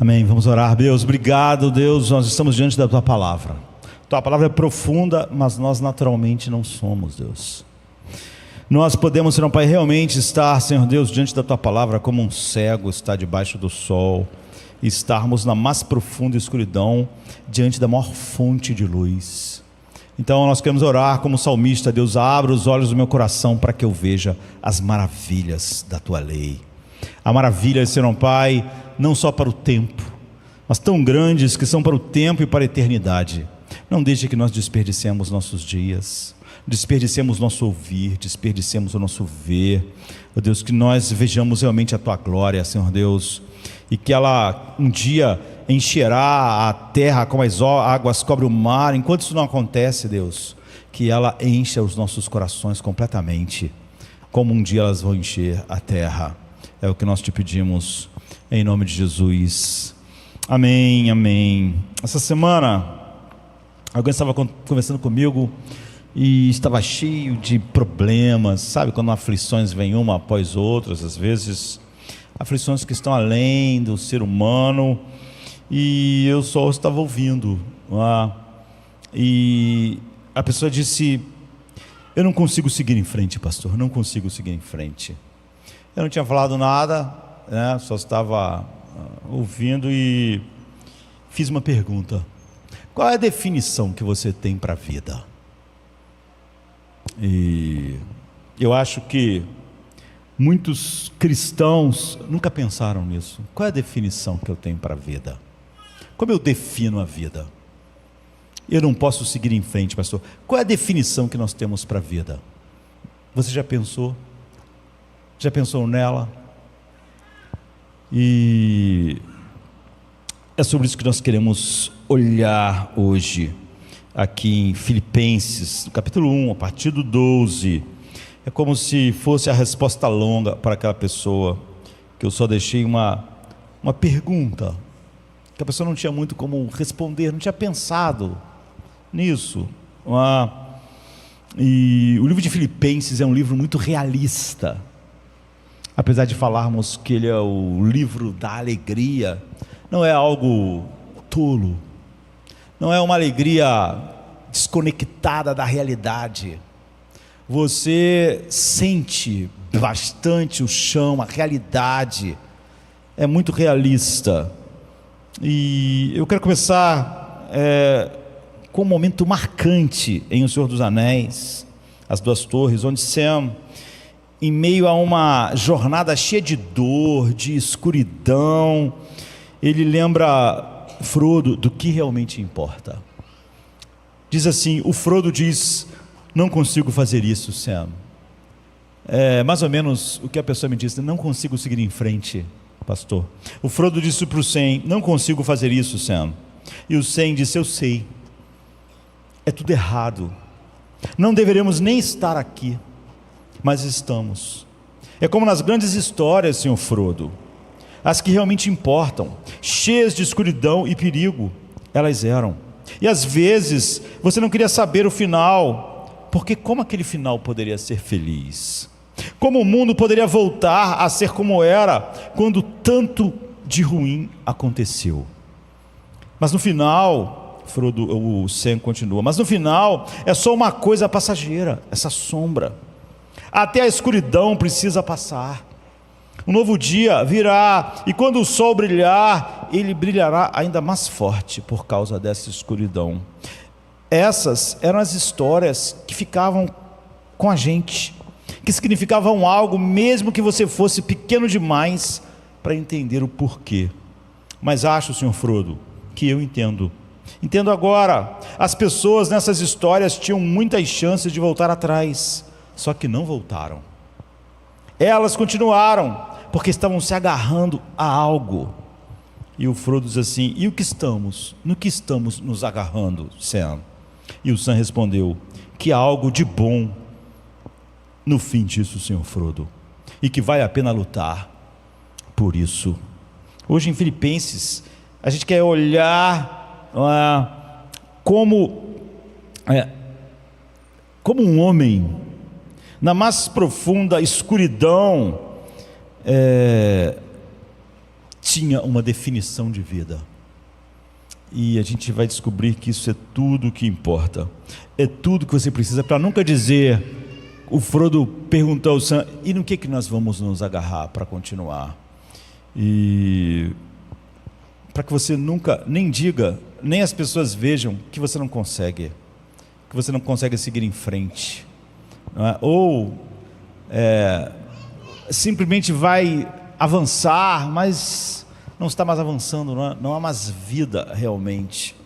Amém, vamos orar. Deus, obrigado, Deus, nós estamos diante da Tua Palavra. Tua Palavra é profunda, mas nós naturalmente não somos, Deus. Nós podemos, Senhor Pai, realmente estar, Senhor Deus, diante da Tua Palavra como um cego está debaixo do sol, e estarmos na mais profunda escuridão, diante da maior fonte de luz. Então nós queremos orar como salmista. Deus, abre os olhos do meu coração para que eu veja as maravilhas da Tua lei. Há maravilhas, Senhor Pai, não só para o tempo, mas tão grandes que são para o tempo e para a eternidade. Não deixe que nós desperdicemos nossos dias, desperdicemos nosso ouvir, desperdicemos o nosso ver. Ó Deus, que nós vejamos realmente a Tua glória, Senhor Deus, e que ela um dia encherá a terra como as águas cobrem o mar. Enquanto isso não acontece, Deus, que ela encha os nossos corações completamente, como um dia elas vão encher a terra. É o que nós te pedimos, em nome de Jesus. Amém, amém. Essa semana, alguém estava conversando comigo e estava cheio de problemas. Sabe quando aflições vêm uma após outras, às vezes aflições que estão além do ser humano, e eu só estava ouvindo. E a pessoa disse: eu não consigo seguir em frente, pastor, não consigo seguir em frente. Eu não tinha falado nada, né? Só estava ouvindo e fiz uma pergunta: qual é a definição que você tem para a vida? E eu acho que muitos cristãos nunca pensaram nisso. Qual é a definição que eu tenho para a vida? Como eu defino a vida? Eu não posso seguir em frente, pastor. Qual é a definição que nós temos para a vida? Você já pensou? Já pensou nela? E é sobre isso que nós queremos olhar hoje, aqui em Filipenses, no capítulo 1, a partir do 12. É como se fosse a resposta longa para aquela pessoa, que eu só deixei uma pergunta, que a pessoa não tinha muito como responder, não tinha pensado nisso. E o livro de Filipenses é um livro muito realista. Apesar de falarmos que ele é o livro da alegria, não é algo tolo, não é uma alegria desconectada da realidade. Você sente bastante o chão, a realidade é muito realista. E eu quero começar com um momento marcante em O Senhor dos Anéis, As Duas Torres, onde Sam, em meio a uma jornada cheia de dor, de escuridão, ele lembra Frodo do que realmente importa. Diz assim, o Frodo diz: não consigo fazer isso, Sam. É mais ou menos o que a pessoa me disse: não consigo seguir em frente, pastor. O Frodo disse para o Sam: não consigo fazer isso, Sam. E o Sam disse: eu sei, é tudo errado, não deveríamos nem estar aqui, mas estamos. É como nas grandes histórias, senhor Frodo, as que realmente importam, cheias de escuridão e perigo, elas eram. E às vezes você não queria saber o final, porque como aquele final poderia ser feliz? Como o mundo poderia voltar a ser como era, quando tanto de ruim aconteceu? Mas no final, Frodo, o Sam continua, mas no final é só uma coisa passageira, essa sombra. Até a escuridão precisa passar. Um novo dia virá, e quando o sol brilhar, ele brilhará ainda mais forte por causa dessa escuridão. Essas eram as histórias que ficavam com a gente, que significavam algo, mesmo que você fosse pequeno demais para entender o porquê. Mas acho, senhor Frodo, que eu entendo. Entendo agora. As pessoas nessas histórias tinham muitas chances de voltar atrás, só que não voltaram. Elas continuaram, porque estavam se agarrando a algo. E o Frodo diz assim: e no que estamos nos agarrando, Sam? E o Sam respondeu: que há algo de bom no fim disso, senhor Frodo, e que vale a pena lutar por isso. Hoje em Filipenses, a gente quer olhar como um homem na mais profunda escuridão tinha uma definição de vida. E a gente vai descobrir que isso é tudo o que importa. É tudo que você precisa para nunca dizer... O Frodo perguntou ao Sam, e no que nós vamos nos agarrar para continuar? E para que você nunca nem diga, nem as pessoas vejam que você não consegue seguir em frente, não é? Ou simplesmente vai avançar, mas não está mais avançando, não há mais vida realmente,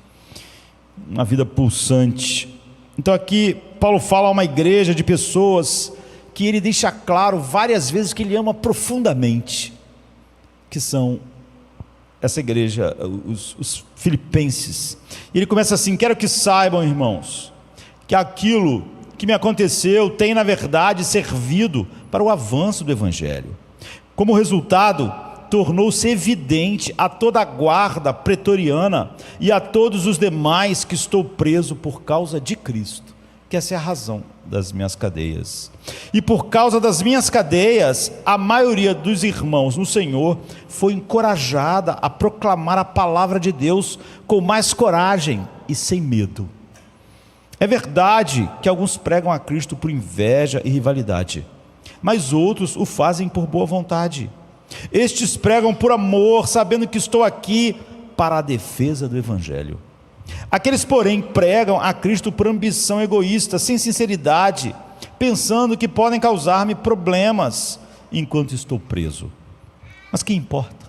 uma vida pulsante. Então aqui Paulo fala a uma igreja de pessoas que ele deixa claro várias vezes que ele ama profundamente, que são essa igreja, os filipenses. E ele começa assim: quero que saibam, irmãos, que aquilo que me aconteceu tem na verdade servido para o avanço do evangelho. Como resultado, tornou-se evidente a toda a guarda pretoriana e a todos os demais que estou preso por causa de Cristo, que essa é a razão das minhas cadeias. E por causa das minhas cadeias, a maioria dos irmãos no Senhor foi encorajada a proclamar a palavra de Deus com mais coragem e sem medo. É verdade que alguns pregam a Cristo por inveja e rivalidade, mas outros o fazem por boa vontade. Estes pregam por amor, sabendo que estou aqui para a defesa do Evangelho. Aqueles, porém, pregam a Cristo por ambição egoísta, sem sinceridade, pensando que podem causar-me problemas enquanto estou preso. Mas que importa?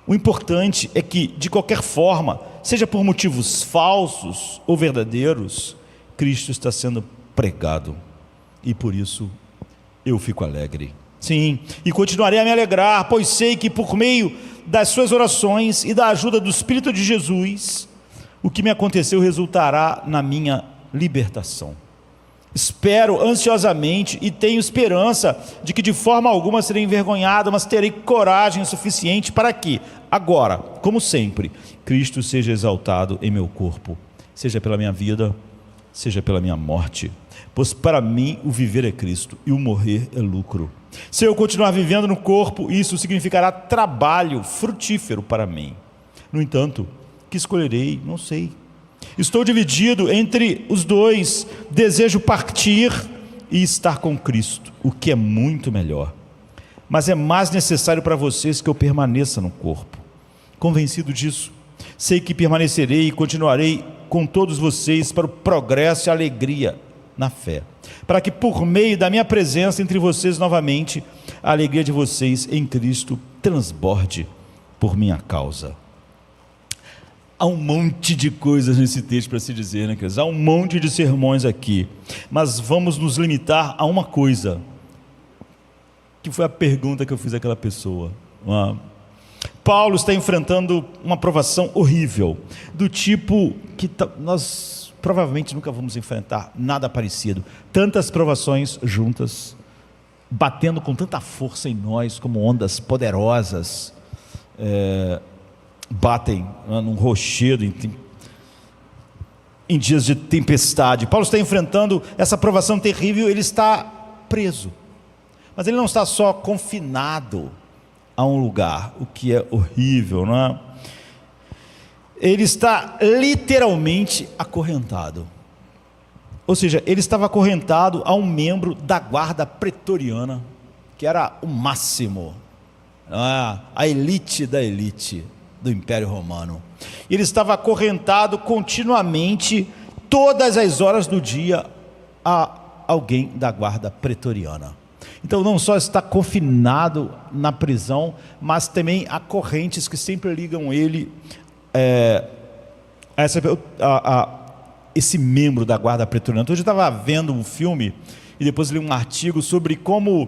O importante é que, de qualquer forma, seja por motivos falsos ou verdadeiros, Cristo está sendo pregado, e por isso eu fico alegre. Sim, e continuarei a me alegrar, pois sei que por meio das suas orações e da ajuda do Espírito de Jesus, o que me aconteceu resultará na minha libertação. Espero ansiosamente e tenho esperança de que de forma alguma serei envergonhado, mas terei coragem suficiente para que, agora, como sempre, Cristo seja exaltado em meu corpo, seja pela minha vida, seja pela minha morte. Pois para mim o viver é Cristo e o morrer é lucro. Se eu continuar vivendo no corpo, isso significará trabalho frutífero para mim. No entanto, que escolherei? Não sei. Estou dividido entre os dois. Desejo partir e estar com Cristo, o que é muito melhor. Mas é mais necessário para vocês que eu permaneça no corpo. Convencido disso, sei que permanecerei e continuarei com todos vocês para o progresso e a alegria na fé, para que por meio da minha presença entre vocês novamente, a alegria de vocês em Cristo transborde por minha causa. Há um monte de coisas nesse texto para se dizer, né, queridos? Há um monte de sermões aqui, mas vamos nos limitar a uma coisa, que foi a pergunta que eu fiz àquela pessoa. Paulo está enfrentando uma provação horrível, do tipo que nós provavelmente nunca vamos enfrentar nada parecido. Tantas provações juntas, batendo com tanta força em nós, como ondas poderosas, batem num rochedo em dias de tempestade. Paulo está enfrentando essa provação terrível, ele está preso. Mas ele não está só confinado a um lugar, o que é horrível, não é? Ele está literalmente acorrentado. Ou seja, ele estava acorrentado a um membro da guarda pretoriana, que era o máximo, a elite da elite do Império Romano. Ele estava acorrentado continuamente, todas as horas do dia, a alguém da guarda pretoriana. Então não só está confinado na prisão, mas também há correntes que sempre ligam ele esse membro da guarda pretoriana. Hoje eu estava vendo um filme e depois li um artigo sobre como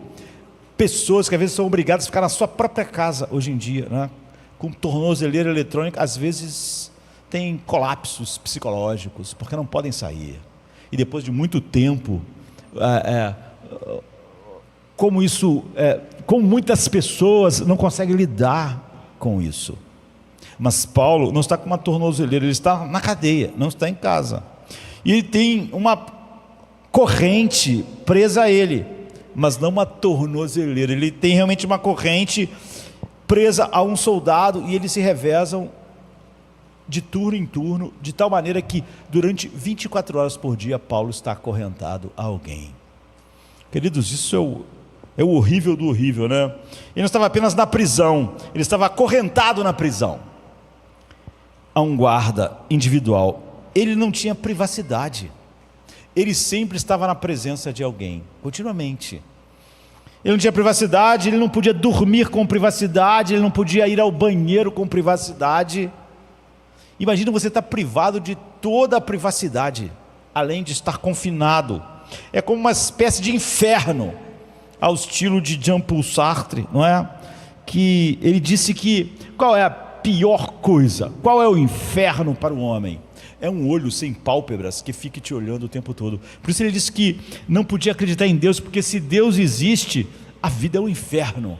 pessoas que às vezes são obrigadas a ficar na sua própria casa hoje em dia, né? Com tornozeleira eletrônica, às vezes tem colapsos psicológicos porque não podem sair, e depois de muito tempo como muitas pessoas não conseguem lidar com isso. Mas Paulo não está com uma tornozeleira, ele está na cadeia, não está em casa, e ele tem uma corrente presa a ele, mas não uma tornozeleira. Ele tem realmente uma corrente presa a um soldado e eles se revezam de turno em turno, de tal maneira que durante 24 horas por dia Paulo está acorrentado a alguém. Queridos, isso é o horrível do horrível, né? Ele não estava apenas na prisão, ele estava acorrentado na prisão a um guarda individual. Ele não tinha privacidade, ele sempre estava na presença de alguém, continuamente. Ele não tinha privacidade, ele não podia dormir com privacidade, ele não podia ir ao banheiro com privacidade. Imagina você estar privado de toda a privacidade, além de estar confinado. É como uma espécie de inferno, ao estilo de Jean-Paul Sartre, não é? Que ele disse que, qual é a pior coisa? Qual é o inferno para o homem? É um olho sem pálpebras que fique te olhando o tempo todo. Por isso ele disse que não podia acreditar em Deus, porque se Deus existe, a vida é um inferno.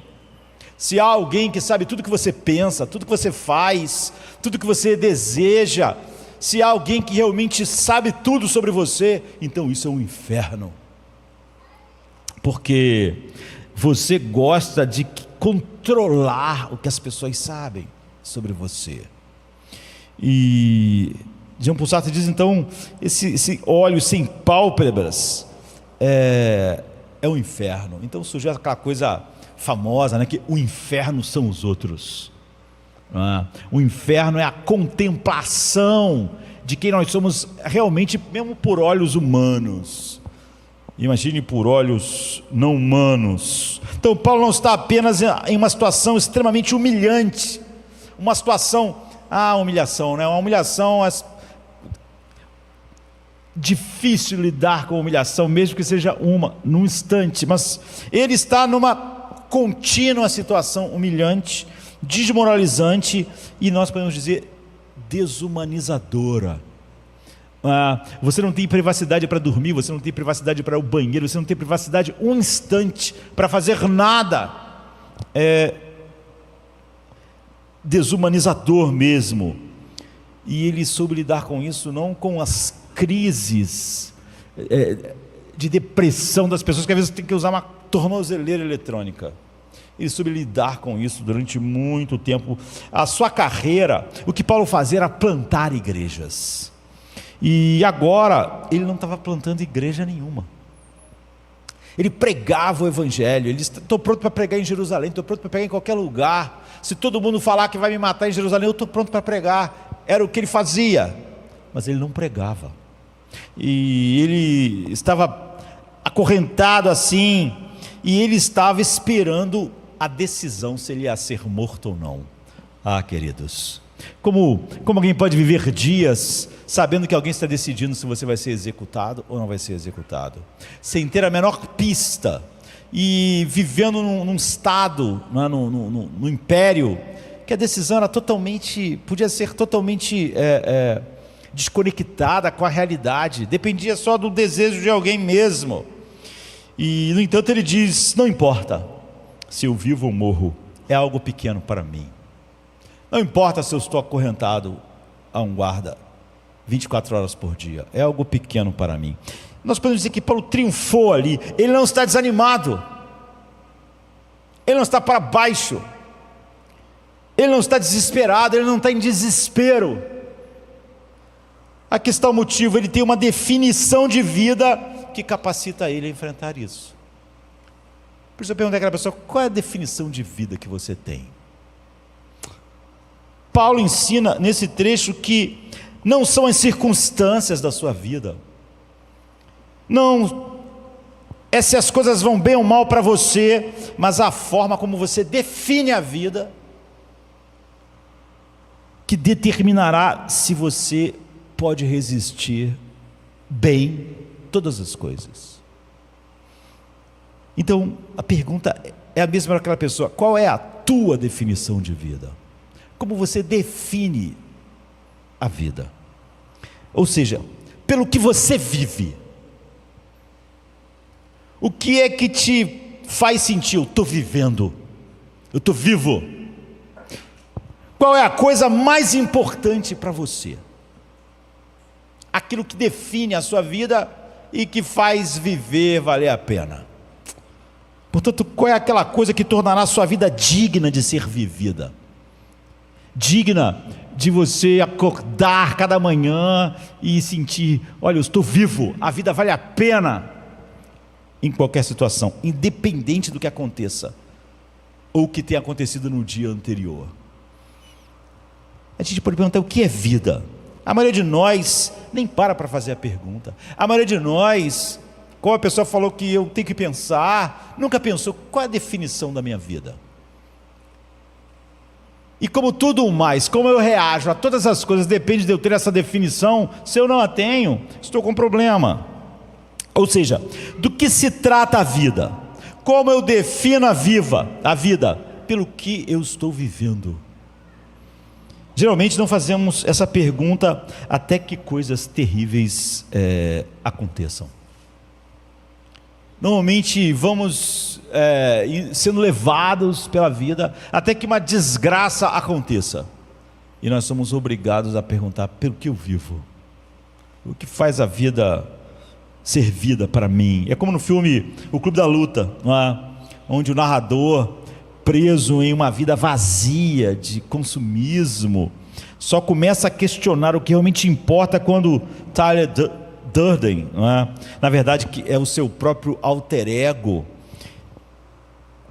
Se há alguém que sabe tudo que você pensa, tudo que você faz, tudo que você deseja, se há alguém que realmente sabe tudo sobre você, então isso é um inferno. Porque você gosta de controlar o que as pessoas sabem sobre você. E Jean-Paul Sartre diz então, esse olho sem pálpebras é um inferno. Então surgiu aquela coisa famosa, né, que o inferno são os outros. O inferno é a contemplação de quem nós somos realmente, mesmo por olhos humanos. Imagine por olhos não humanos. Então Paulo não está apenas em uma situação extremamente humilhante, uma situação, humilhação, né? Uma humilhação, difícil lidar com a humilhação, mesmo que seja num instante, mas ele está numa contínua situação humilhante, desmoralizante e nós podemos dizer desumanizadora. Você não tem privacidade para dormir, você não tem privacidade para ir ao banheiro, você não tem privacidade um instante para fazer nada. É desumanizador mesmo. E ele soube lidar com isso, não com as crises de depressão das pessoas, que às vezes tem que usar uma tornozeleira eletrônica. Ele soube lidar com isso durante muito tempo. A sua carreira, o que Paulo fazia era plantar igrejas. E agora, ele não estava plantando igreja nenhuma. Ele pregava o evangelho. Ele disse: estou pronto para pregar em Jerusalém, estou pronto para pregar em qualquer lugar. Se todo mundo falar que vai me matar em Jerusalém, eu estou pronto para pregar. Era o que ele fazia, mas ele não pregava. E ele estava acorrentado assim, e ele estava esperando a decisão se ele ia ser morto ou não. Queridos, como alguém pode viver dias sabendo que alguém está decidindo se você vai ser executado ou não vai ser executado, sem ter a menor pista, e vivendo num estado, no império, que a decisão era podia ser totalmente desconectada com a realidade, dependia só do desejo de alguém mesmo. E no entanto ele diz: não importa se eu vivo ou morro, é algo pequeno para mim. Não importa se eu estou acorrentado a um guarda 24 horas por dia, é algo pequeno para mim. Nós podemos dizer que Paulo triunfou ali. Ele não está desanimado, ele não está para baixo, ele não está desesperado, ele não está em desespero. Aqui está o motivo: ele tem uma definição de vida que capacita ele a enfrentar isso. Por isso eu perguntei àquela pessoa: qual é a definição de vida que você tem? Paulo ensina nesse trecho que não são as circunstâncias da sua vida, não é se as coisas vão bem ou mal para você, mas a forma como você define a vida que determinará se você pode resistir bem todas as coisas. Então a pergunta é a mesma para aquela pessoa: qual é a tua definição de vida? Como você define a vida? Ou seja, pelo que você vive. O que é que te faz sentir: eu estou vivendo, eu estou vivo? Qual é a coisa mais importante para você? Aquilo que define a sua vida e que faz viver valer a pena. Portanto, qual é aquela coisa que tornará a sua vida digna de ser vivida? Digna de você acordar cada manhã e sentir, olha, eu estou vivo, a vida vale a pena, em qualquer situação, independente do que aconteça, ou o que tenha acontecido no dia anterior. A gente pode perguntar, o que é vida? A maioria de nós nem para fazer a pergunta. A maioria de nós, como a pessoa falou que eu tenho que pensar, nunca pensou qual é a definição da minha vida. E como tudo mais, como eu reajo a todas as coisas, depende de eu ter essa definição. Se eu não a tenho, estou com problema. Ou seja, do que se trata a vida? Como eu defino a vida? Pelo que eu estou vivendo. Geralmente não fazemos essa pergunta até que coisas terríveis aconteçam. Normalmente vamos sendo levados pela vida até que uma desgraça aconteça. E nós somos obrigados a perguntar, pelo que eu vivo? O que faz a vida ser vida para mim? É como no filme O Clube da Luta, não é? Onde o narrador, preso em uma vida vazia de consumismo, só começa a questionar o que realmente importa quando Tyler Durden, não é? Na verdade que é o seu próprio alter ego,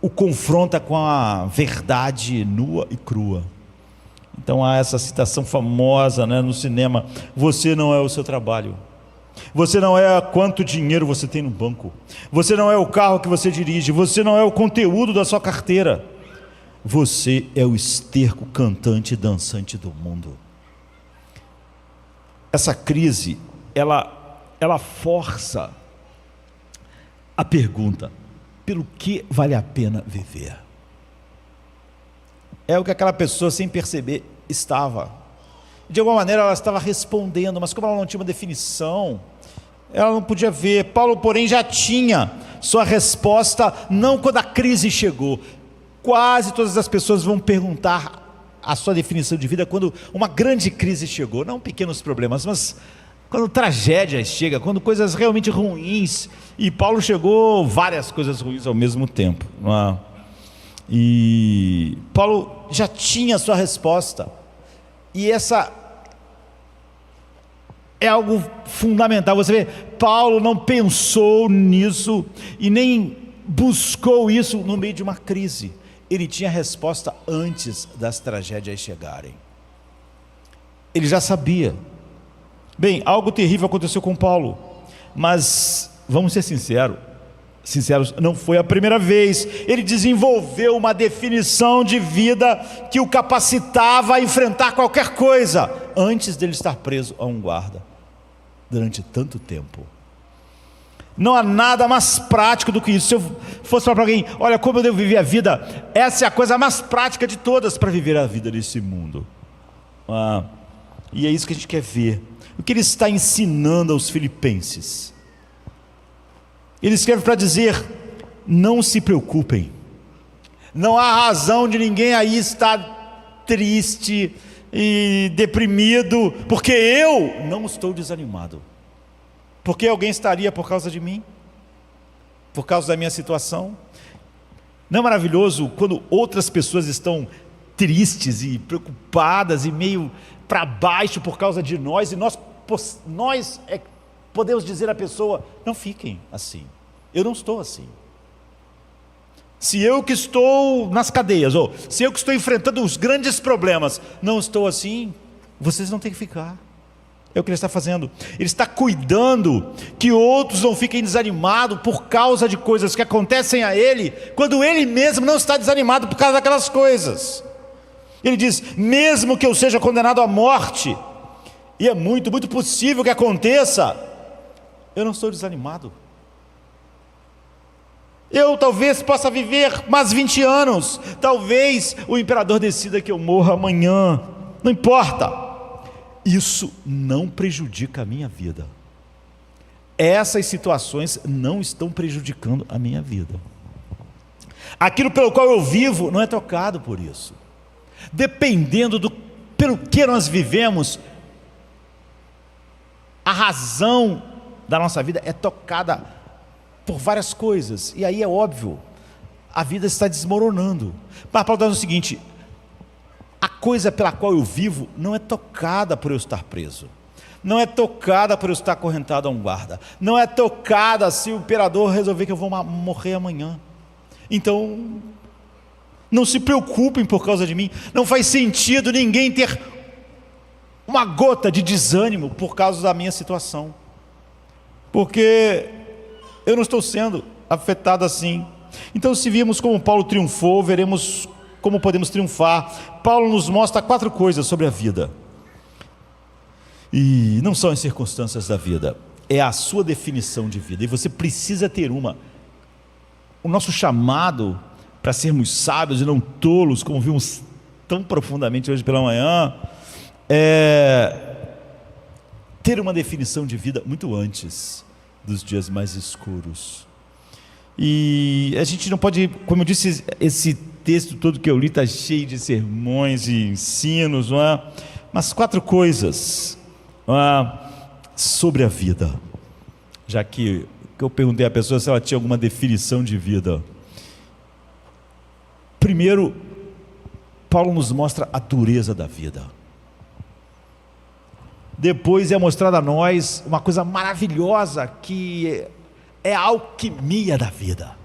o confronta com a verdade nua e crua. Então há essa citação famosa, né, no cinema: você não é o seu trabalho, você não é quanto dinheiro você tem no banco, você não é o carro que você dirige, você não é o conteúdo da sua carteira, você é o esterco cantante e dançante do mundo. Essa crise, ela força a pergunta: pelo que vale a pena viver? É o que aquela pessoa, sem perceber, estava. De alguma maneira ela estava respondendo, mas como ela não tinha uma definição, ela não podia ver. Paulo, porém, já tinha sua resposta, não quando a crise chegou. Quase todas as pessoas vão perguntar a sua definição de vida quando uma grande crise chegou, não pequenos problemas, mas quando tragédias chegam, quando coisas realmente ruins. E Paulo chegou várias coisas ruins ao mesmo tempo, não é? E Paulo já tinha a sua resposta, e essa é algo fundamental. Você vê, Paulo não pensou nisso e nem buscou isso no meio de uma crise. Ele tinha a resposta antes das tragédias chegarem. Ele já sabia. Bem, algo terrível aconteceu com Paulo, mas vamos ser sinceros, não foi a primeira vez. Ele desenvolveu uma definição de vida que o capacitava a enfrentar qualquer coisa, antes dele estar preso a um guarda, durante tanto tempo. Não há nada mais prático do que isso. Se eu fosse falar para alguém, olha, como eu devo viver a vida, essa é a coisa mais prática de todas para viver a vida nesse mundo. E é isso que a gente quer ver. O que ele está ensinando aos filipenses? Ele escreve para dizer: não se preocupem, não há razão de ninguém aí estar triste e deprimido, porque eu não estou desanimado. Porque alguém estaria por causa de mim? Por causa da minha situação? Não é maravilhoso quando outras pessoas estão tristes e preocupadas e meio para baixo por causa de nós, e nós podemos dizer à pessoa: não fiquem assim, eu não estou assim. Se eu que estou nas cadeias, ou se eu que estou enfrentando os grandes problemas, não estou assim, vocês não têm que ficar. É o que ele está fazendo. Ele está cuidando que outros não fiquem desanimados por causa de coisas que acontecem a ele, quando ele mesmo não está desanimado por causa daquelas coisas. Ele diz: mesmo que eu seja condenado à morte, e é muito, muito possível que aconteça, eu não estou desanimado. Eu talvez possa viver mais 20 anos, talvez o imperador decida que eu morra amanhã, não importa. Isso não prejudica a minha vida. Essas situações não estão prejudicando a minha vida. Aquilo pelo qual eu vivo não é tocado por isso. Dependendo pelo que nós vivemos, a razão da nossa vida é tocada por várias coisas. E aí é óbvio, a vida está desmoronando. Mas Paulo está dizendo o seguinte: a coisa pela qual eu vivo não é tocada por eu estar preso, não é tocada por eu estar acorrentado a um guarda, não é tocada se o imperador resolver que eu vou morrer amanhã. Então, não se preocupem por causa de mim. Não faz sentido ninguém ter uma gota de desânimo por causa da minha situação, porque eu não estou sendo afetado assim. Então, se vimos como Paulo triunfou, veremos como podemos triunfar. Paulo nos mostra 4 coisas sobre a vida, e não são as circunstâncias da vida, é a sua definição de vida, e você precisa ter uma. O nosso chamado para sermos sábios e não tolos, como vimos tão profundamente hoje pela manhã, é ter uma definição de vida muito antes dos dias mais escuros. E a gente não pode, como eu disse, esse texto todo que eu li está cheio de sermões e ensinos, não é? Mas 4 coisas, não é, sobre a vida, já que eu perguntei à pessoa se ela tinha alguma definição de vida. Primeiro, Paulo nos mostra a dureza da vida. Depois é mostrada a nós uma coisa maravilhosa, que é a alquimia da vida.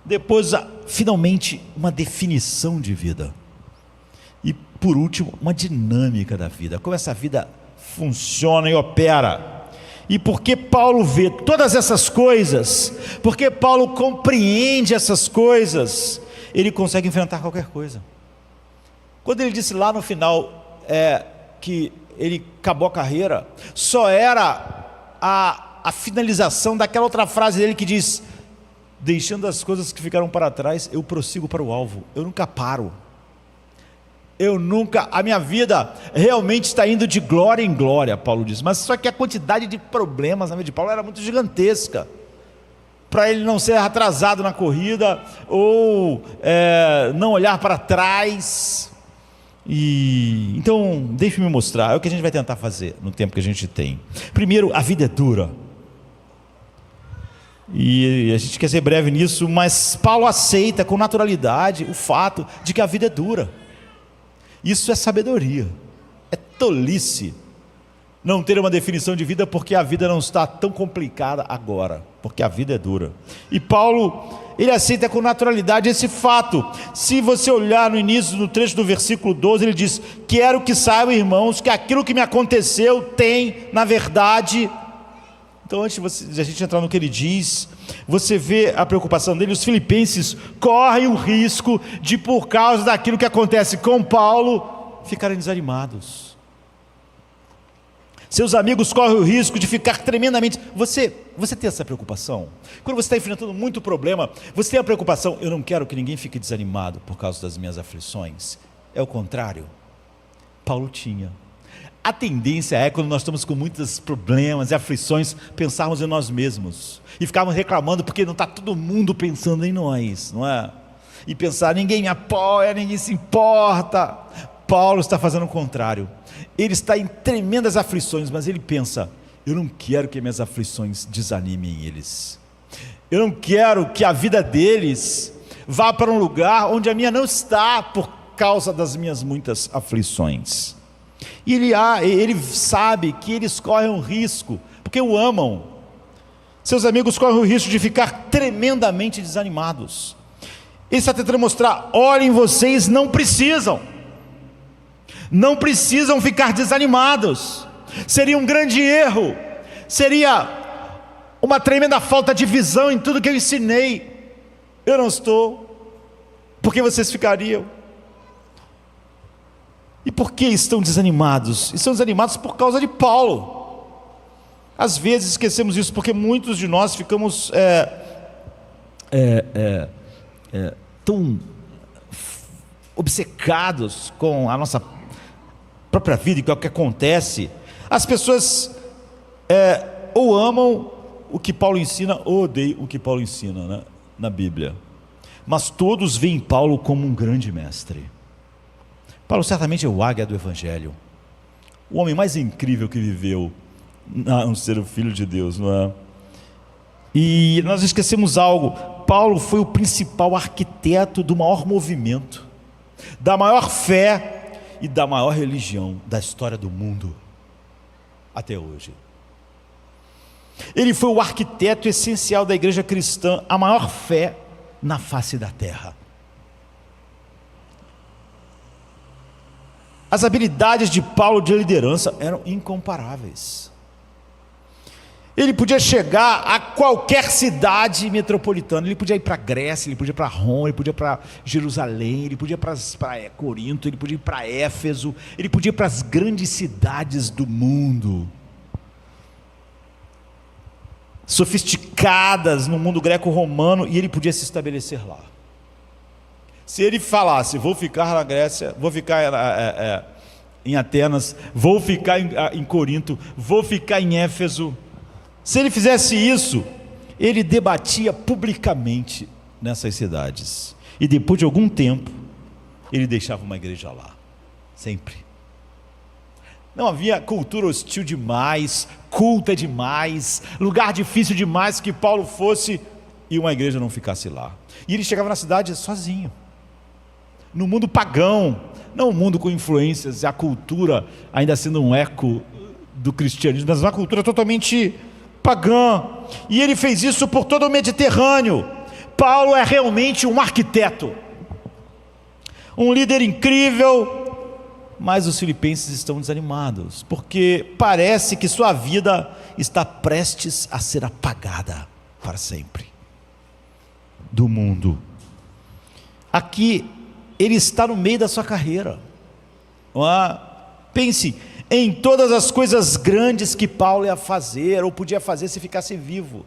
Depois, finalmente, uma definição de vida. E por último, uma dinâmica da vida, como essa vida funciona e opera. E porque Paulo vê todas essas coisas, porque Paulo compreende essas coisas, ele consegue enfrentar qualquer coisa. Quando ele disse lá no final que ele acabou a carreira, só era a finalização daquela outra frase dele que diz: deixando as coisas que ficaram para trás, eu prossigo para o alvo. Eu nunca paro. A minha vida realmente está indo de glória em glória, Paulo diz. Mas só que a quantidade de problemas na vida de Paulo era muito gigantesca, para ele não ser atrasado na corrida, ou não olhar para trás. Então, deixe-me mostrar, é o que a gente vai tentar fazer no tempo que a gente tem. Primeiro, a vida é dura, e a gente quer ser breve nisso, mas Paulo aceita com naturalidade o fato de que a vida é dura. Isso é sabedoria, é tolice não ter uma definição de vida, porque a vida não está tão complicada agora, porque a vida é dura. E Paulo, ele aceita com naturalidade esse fato. Se você olhar no início do trecho do versículo 12, ele diz: quero que saibam, irmãos, que aquilo que me aconteceu tem, na verdade... Então, antes de a gente entrar no que ele diz, você vê a preocupação dele. Os filipenses correm o risco de, por causa daquilo que acontece com Paulo, ficarem desanimados. Seus amigos correm o risco de ficar tremendamente... Você tem essa preocupação? Quando você está enfrentando muito problema, você tem a preocupação: eu não quero que ninguém fique desanimado por causa das minhas aflições. É o contrário. Paulo tinha. A tendência é, quando nós estamos com muitos problemas e aflições, pensarmos em nós mesmos e ficarmos reclamando porque não está todo mundo pensando em nós, não é? E pensar: ninguém me apoia, ninguém se importa. Paulo está fazendo o contrário. Ele está em tremendas aflições, mas ele pensa: eu não quero que minhas aflições desanimem eles. Eu não quero que a vida deles vá para um lugar onde a minha não está, por causa das minhas muitas aflições. E ele sabe que eles correm um risco, porque o amam. Seus amigos correm o risco de ficar tremendamente desanimados. Ele está tentando mostrar: olhem, vocês não precisam ficar desanimados. Seria um grande erro, seria uma tremenda falta de visão em tudo que eu ensinei. Eu não estou, porque vocês ficariam. E por que estão desanimados? Estão desanimados por causa de Paulo. Às vezes esquecemos isso, porque muitos de nós ficamos tão obcecados com a nossa própria vida e com o que acontece. As pessoas ou amam o que Paulo ensina, ou odeiam o que Paulo ensina, né, na Bíblia. Mas todos veem Paulo como um grande mestre. Paulo certamente é o águia do Evangelho, o homem mais incrível que viveu, a não ser o Filho de Deus, não é? E nós esquecemos algo: Paulo foi o principal arquiteto do maior movimento, da maior fé e da maior religião da história do mundo até hoje. Ele foi o arquiteto essencial da igreja cristã, a maior fé na face da terra. As habilidades de Paulo de liderança eram incomparáveis. Ele podia chegar a qualquer cidade metropolitana, ele podia ir para a Grécia, ele podia ir para Roma, ele podia ir para Jerusalém, ele podia ir para Corinto, ele podia ir para Éfeso, ele podia ir para as grandes cidades do mundo, sofisticadas no mundo greco-romano, e ele podia se estabelecer lá. Se ele falasse, vou ficar na Grécia, vou ficar em Atenas, vou ficar em Corinto, vou ficar em Éfeso, se ele fizesse isso, ele debatia publicamente nessas cidades, e depois de algum tempo, ele deixava uma igreja lá, sempre. Não havia cultura hostil demais, culta demais, lugar difícil demais que Paulo fosse e uma igreja não ficasse lá. E ele chegava na cidade sozinho, no mundo pagão, não um mundo com influências, a cultura ainda sendo um eco do cristianismo, mas uma cultura totalmente pagã, e ele fez isso por todo o Mediterrâneo. Paulo é realmente um arquiteto, um líder incrível, mas os filipenses estão desanimados, porque parece que sua vida está prestes a ser apagada para sempre do mundo. Aqui ele está no meio da sua carreira. Pense em todas as coisas grandes que Paulo ia fazer, ou podia fazer se ficasse vivo.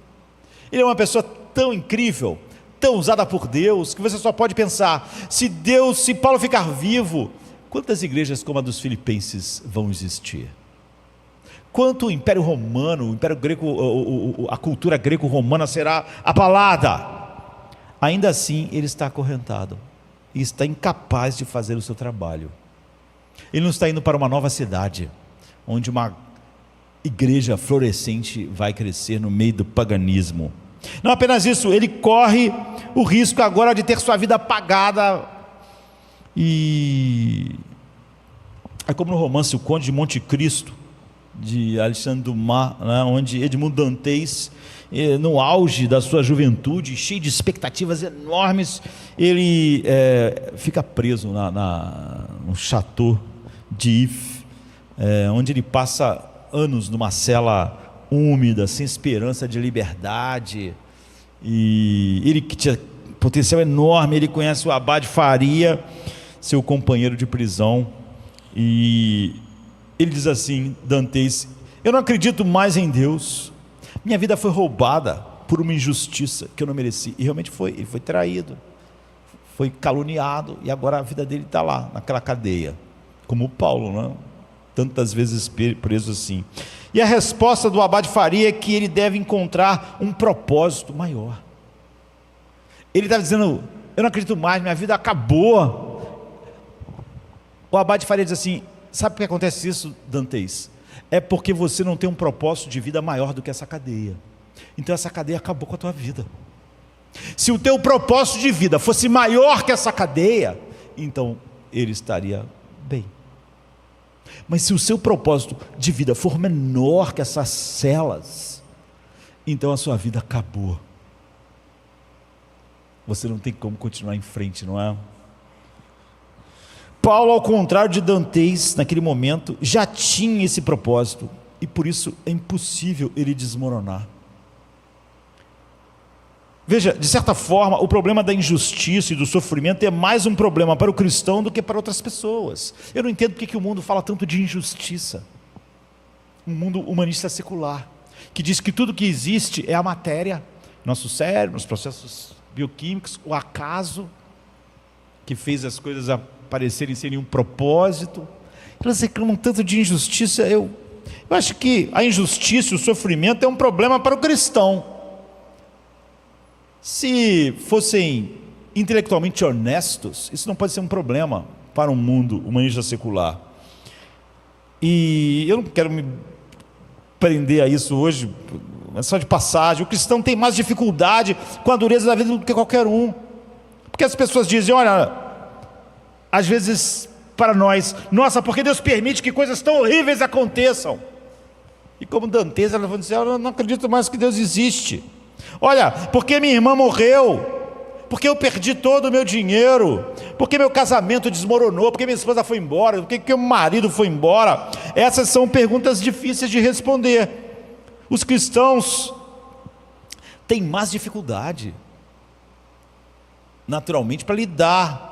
Ele é uma pessoa tão incrível, tão usada por Deus, que você só pode pensar, se Paulo ficar vivo, quantas igrejas como a dos filipenses vão existir? Quanto o Império Romano, o Império Grego, a cultura greco-romana será abalada? Ainda assim, ele está acorrentado, e está incapaz de fazer o seu trabalho. Ele não está indo para uma nova cidade, onde uma igreja florescente vai crescer no meio do paganismo. Não apenas isso, ele corre o risco agora de ter sua vida apagada. E é como no romance O Conde de Monte Cristo, de Alexandre Dumas, né, onde Edmond Dantes, no auge da sua juventude, cheio de expectativas enormes, ele fica preso no chateau de If, onde ele passa anos numa cela úmida, sem esperança de liberdade, e ele que tinha potencial enorme, ele conhece o Abade Faria, seu companheiro de prisão, e ele diz assim, Dantes: eu não acredito mais em Deus, minha vida foi roubada por uma injustiça que eu não mereci. E realmente foi, ele foi traído, foi caluniado, e agora a vida dele está lá, naquela cadeia, como o Paulo, né? Tantas vezes preso assim. E a resposta do Abade Faria é que ele deve encontrar um propósito maior. Ele está dizendo: eu não acredito mais, minha vida acabou. O Abade Faria diz assim: sabe por que acontece isso, Dantes? É porque você não tem um propósito de vida maior do que essa cadeia. Então essa cadeia acabou com a tua vida. Se o teu propósito de vida fosse maior que essa cadeia, então ele estaria bem. Mas se o seu propósito de vida for menor que essas celas, então a sua vida acabou. Você não tem como continuar em frente, não é? Paulo, ao contrário de Dantes, naquele momento, já tinha esse propósito, e por isso é impossível ele desmoronar. Veja, de certa forma, o problema da injustiça e do sofrimento é mais um problema para o cristão do que para outras pessoas. Eu não entendo porque o mundo fala tanto de injustiça. Um mundo humanista secular, que diz que tudo que existe é a matéria, nosso cérebro, os processos bioquímicos, o acaso, que fez as coisas aparecerem sem nenhum propósito. Elas reclamam tanto de injustiça. Eu acho que a injustiça e o sofrimento é um problema para o cristão. Se fossem intelectualmente honestos, isso não pode ser um problema para um mundo humanista secular. E eu não quero me prender a isso hoje, é só de passagem. O cristão tem mais dificuldade com a dureza da vida do que qualquer um, porque as pessoas dizem, olha, às vezes para nós, nossa, porque Deus permite que coisas tão horríveis aconteçam? E como Dantesa, ela vai dizer, eu não acredito mais que Deus existe. Olha, porque minha irmã morreu, porque eu perdi todo o meu dinheiro, porque meu casamento desmoronou, porque minha esposa foi embora, porque meu marido foi embora. Essas são perguntas difíceis de responder. Os cristãos têm mais dificuldade, naturalmente, para lidar,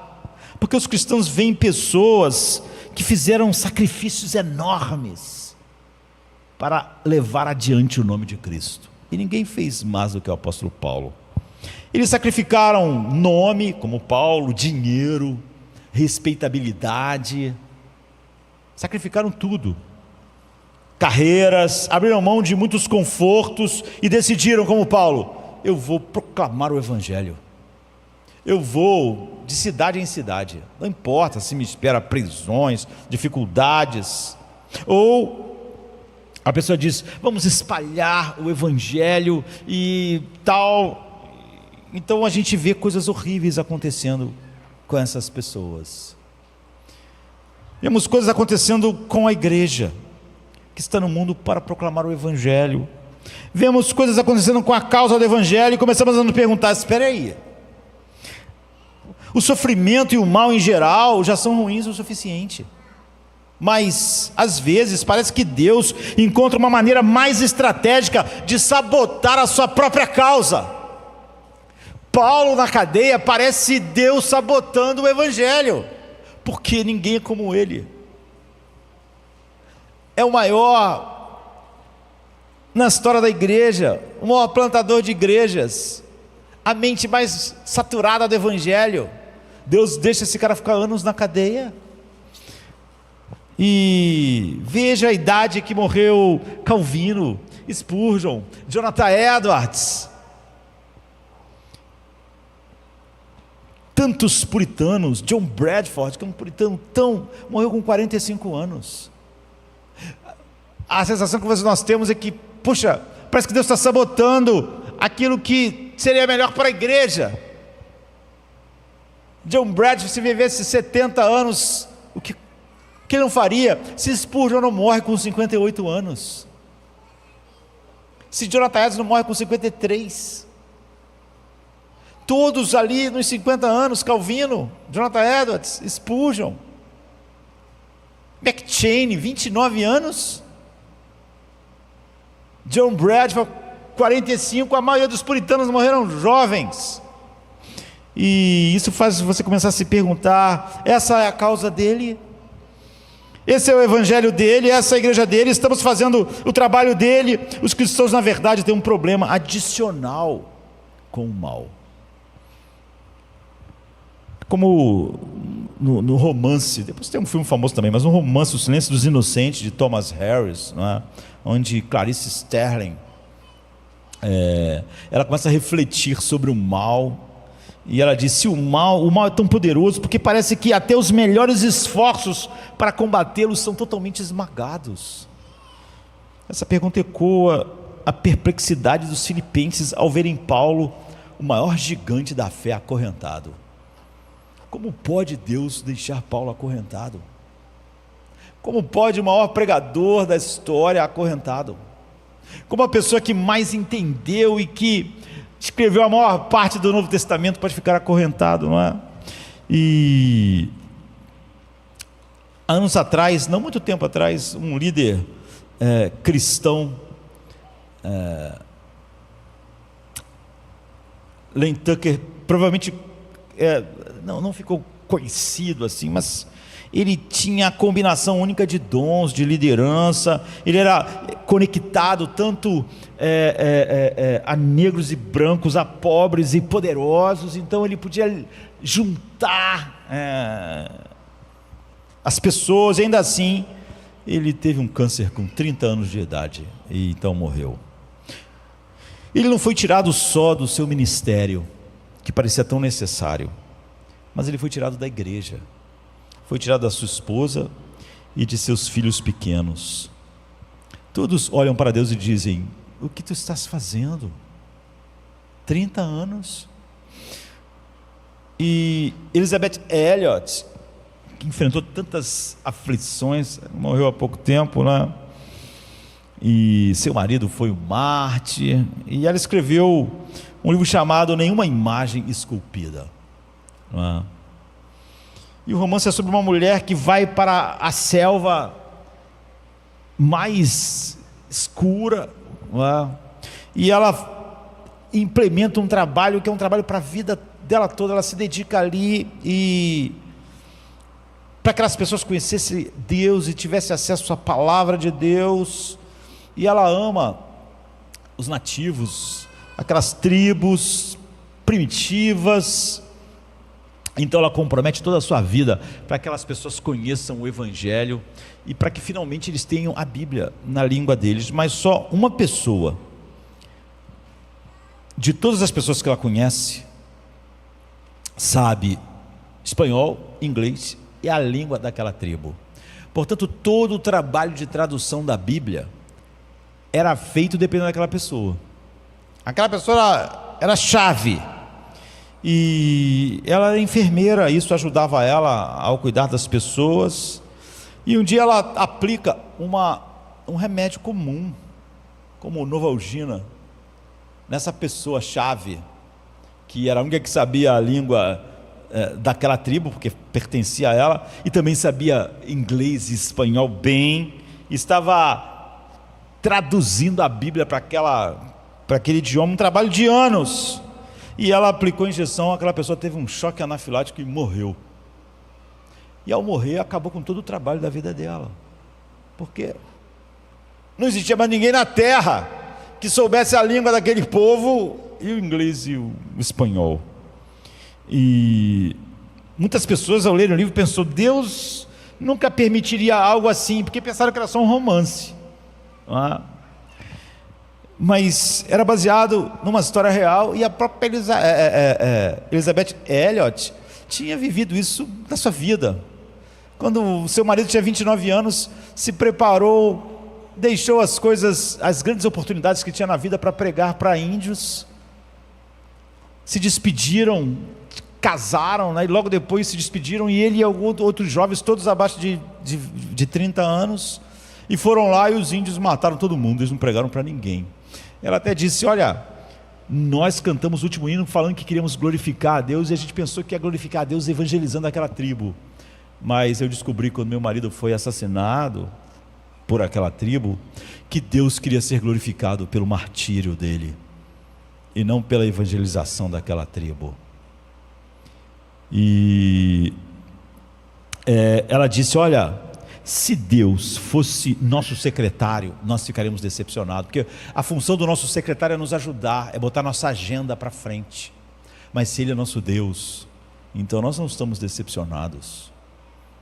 porque os cristãos veem pessoas que fizeram sacrifícios enormes para levar adiante o nome de Cristo, e ninguém fez mais do que o apóstolo Paulo. Eles sacrificaram nome, como Paulo, dinheiro, respeitabilidade, sacrificaram tudo, carreiras, abriram mão de muitos confortos e decidiram, como Paulo, eu vou proclamar o Evangelho, eu vou de cidade em cidade, não importa se me espera prisões, dificuldades. Ou a pessoa diz, vamos espalhar o Evangelho e tal. Então a gente vê coisas horríveis acontecendo com essas pessoas. Vemos coisas acontecendo com a igreja que está no mundo para proclamar o Evangelho. Vemos coisas acontecendo com a causa do Evangelho e começamos a nos perguntar, espera aí, o sofrimento e o mal em geral já são ruins o suficiente, mas às vezes parece que Deus encontra uma maneira mais estratégica de sabotar a sua própria causa. Paulo na cadeia parece Deus sabotando o Evangelho, porque ninguém é como ele. É o maior na história da igreja, o maior plantador de igrejas, a mente mais saturada do Evangelho. Deus deixa esse cara ficar anos na cadeia. E veja a idade que morreu Calvino, Spurgeon, Jonathan Edwards, tantos puritanos, John Bradford, que é um puritano morreu com 45 anos. A sensação que nós temos é que, puxa, parece que Deus está sabotando aquilo que seria melhor para a igreja. John Bradford, se vivesse 70 anos, o que ele não faria? Se Spurgeon não morre com 58 anos, se Jonathan Edwards não morre com 53, todos ali nos 50 anos, Calvino, Jonathan Edwards, Spurgeon, McCheyne, 29 anos, John Bradford, 45, a maioria dos puritanos morreram jovens. E isso faz você começar a se perguntar, essa é a causa dele? Esse é o Evangelho dele, essa é a igreja dele, estamos fazendo o trabalho dele? Os cristãos na verdade têm um problema adicional com o mal. Como no romance, depois tem um filme famoso também, mas no romance O Silêncio dos Inocentes, de Thomas Harris, não é? Onde Clarice Sterling, ela começa a refletir sobre o mal, e ela diz, se o mal é tão poderoso, porque parece que até os melhores esforços para combatê-lo são totalmente esmagados. Essa pergunta ecoa a perplexidade dos filipenses ao verem Paulo, o maior gigante da fé, acorrentado. Como pode Deus deixar Paulo acorrentado? Como pode o maior pregador da história acorrentado? Como a pessoa que mais entendeu e que escreveu a maior parte do Novo Testamento pode ficar acorrentado, não é? E anos atrás, não muito tempo atrás, um líder cristão, Len Tucker, provavelmente não ficou conhecido assim, mas ele tinha a combinação única de dons, de liderança. Ele era conectado tanto a negros e brancos, a pobres e poderosos. Então ele podia juntar as pessoas. E ainda assim ele teve um câncer com 30 anos de idade e então morreu. Ele não foi tirado só do seu ministério, que parecia tão necessário, mas ele foi tirado da igreja, foi tirado da sua esposa e de seus filhos pequenos. Todos olham para Deus e dizem, o que tu estás fazendo? 30 anos. E Elizabeth Elliot, que enfrentou tantas aflições, morreu há pouco tempo, né? E seu marido foi um mártir, e ela escreveu um livro chamado Nenhuma Imagem Esculpida, não é? E o romance é sobre uma mulher que vai para a selva mais escura, não é? E ela implementa um trabalho que é um trabalho para a vida dela toda. Ela se dedica ali e para que aquelas pessoas conhecessem Deus e tivessem acesso à palavra de Deus. E ela ama os nativos, aquelas tribos primitivas. Então ela compromete toda a sua vida para que aquelas pessoas conheçam o Evangelho e para que finalmente eles tenham a Bíblia na língua deles. Mas só uma pessoa, de todas as pessoas que ela conhece, sabe espanhol, inglês e a língua daquela tribo. Portanto, todo o trabalho de tradução da Bíblia era feito dependendo daquela pessoa. Aquela pessoa era chave. E ela era enfermeira, isso ajudava ela ao cuidar das pessoas. E um dia ela aplica um remédio comum, como Novalgina, nessa pessoa chave, que era a única que sabia a língua daquela tribo, porque pertencia a ela, e também sabia inglês e espanhol bem, e estava traduzindo a Bíblia para aquele idioma, um trabalho de anos. E ela aplicou a injeção, aquela pessoa teve um choque anafilático e morreu. E ao morrer, acabou com todo o trabalho da vida dela, porque não existia mais ninguém na terra que soubesse a língua daquele povo, e o inglês e o espanhol. E muitas pessoas, ao lerem o livro, pensou: Deus nunca permitiria algo assim, porque pensaram que era só um romance, não é? Mas era baseado numa história real, e a própria Elizabeth Elliot tinha vivido isso na sua vida. Quando o seu marido tinha 29 anos, se preparou, deixou as coisas, as grandes oportunidades que tinha na vida para pregar para índios, se despediram, casaram, né? E logo depois se despediram, e ele e outros jovens, todos abaixo de 30 anos, e foram lá, e os índios mataram todo mundo, eles não pregaram para ninguém. Ela até disse: olha, nós cantamos o último hino falando que queríamos glorificar a Deus, e a gente pensou que ia glorificar a Deus evangelizando aquela tribo, mas eu descobri, quando meu marido foi assassinado por aquela tribo, que Deus queria ser glorificado pelo martírio dele, e não pela evangelização daquela tribo. E ela disse: olha, se Deus fosse nosso secretário, nós ficaríamos decepcionados, porque a função do nosso secretário é nos ajudar, é botar nossa agenda para frente. Mas se Ele é nosso Deus, então nós não estamos decepcionados,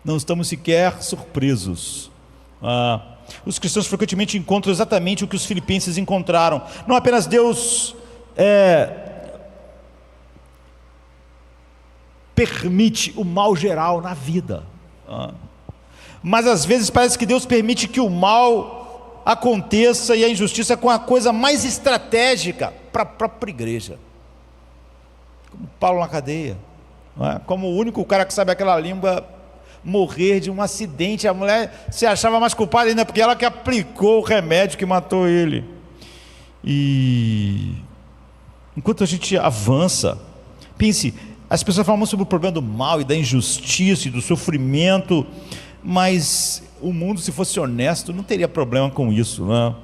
não estamos sequer surpresos. Os cristãos frequentemente encontram exatamente o que os filipenses encontraram. Não apenas Deus permite o mal geral na vida, mas às vezes parece que Deus permite que o mal aconteça e a injustiça com a coisa mais estratégica para a própria igreja, como Paulo na cadeia, não é? Como o único cara que sabe aquela língua morrer de um acidente, a mulher se achava mais culpada ainda, porque ela que aplicou o remédio que matou ele. E enquanto a gente avança, pense, as pessoas falam sobre o problema do mal e da injustiça e do sofrimento, mas o mundo, se fosse honesto, não teria problema com isso, né?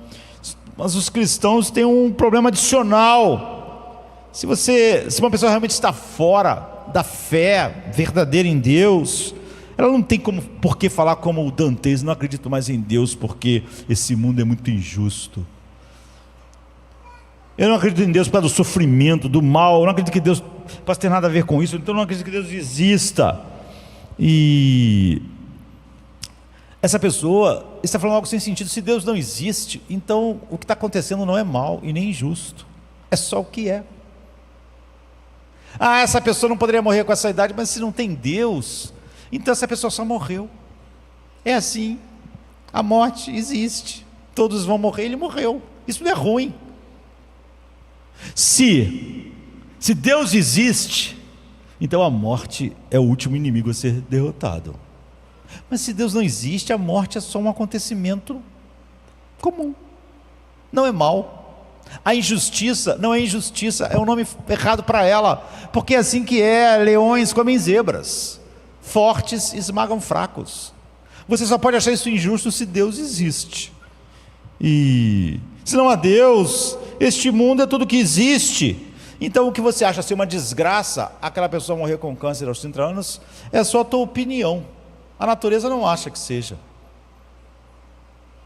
Mas os cristãos têm um problema adicional. Se uma pessoa realmente está fora da fé verdadeira em Deus, ela não tem por que falar como o Dantes: não acredito mais em Deus porque esse mundo é muito injusto. Eu não acredito em Deus por causa do sofrimento, do mal. Eu não acredito que Deus possa ter nada a ver com isso. Então eu não acredito que Deus exista. E essa pessoa está falando algo sem sentido. Se Deus não existe, então o que está acontecendo não é mal e nem injusto, é só o que é. Essa pessoa não poderia morrer com essa idade, mas se não tem Deus, então essa pessoa só morreu. É assim, a morte existe, todos vão morrer, ele morreu, Isso não é ruim. Se Deus existe, então a morte é o último inimigo a ser derrotado. Mas se Deus não existe, a morte é só um acontecimento comum, não é mal. A injustiça não é injustiça, é um nome errado para ela, porque é assim que é: leões comem zebras, fortes esmagam fracos. Você só pode achar isso injusto se Deus existe. E se não há Deus, este mundo é tudo que existe. Então o que você acha ser uma desgraça, aquela pessoa morrer com câncer aos 30 anos, é só a tua opinião. A natureza não acha que seja.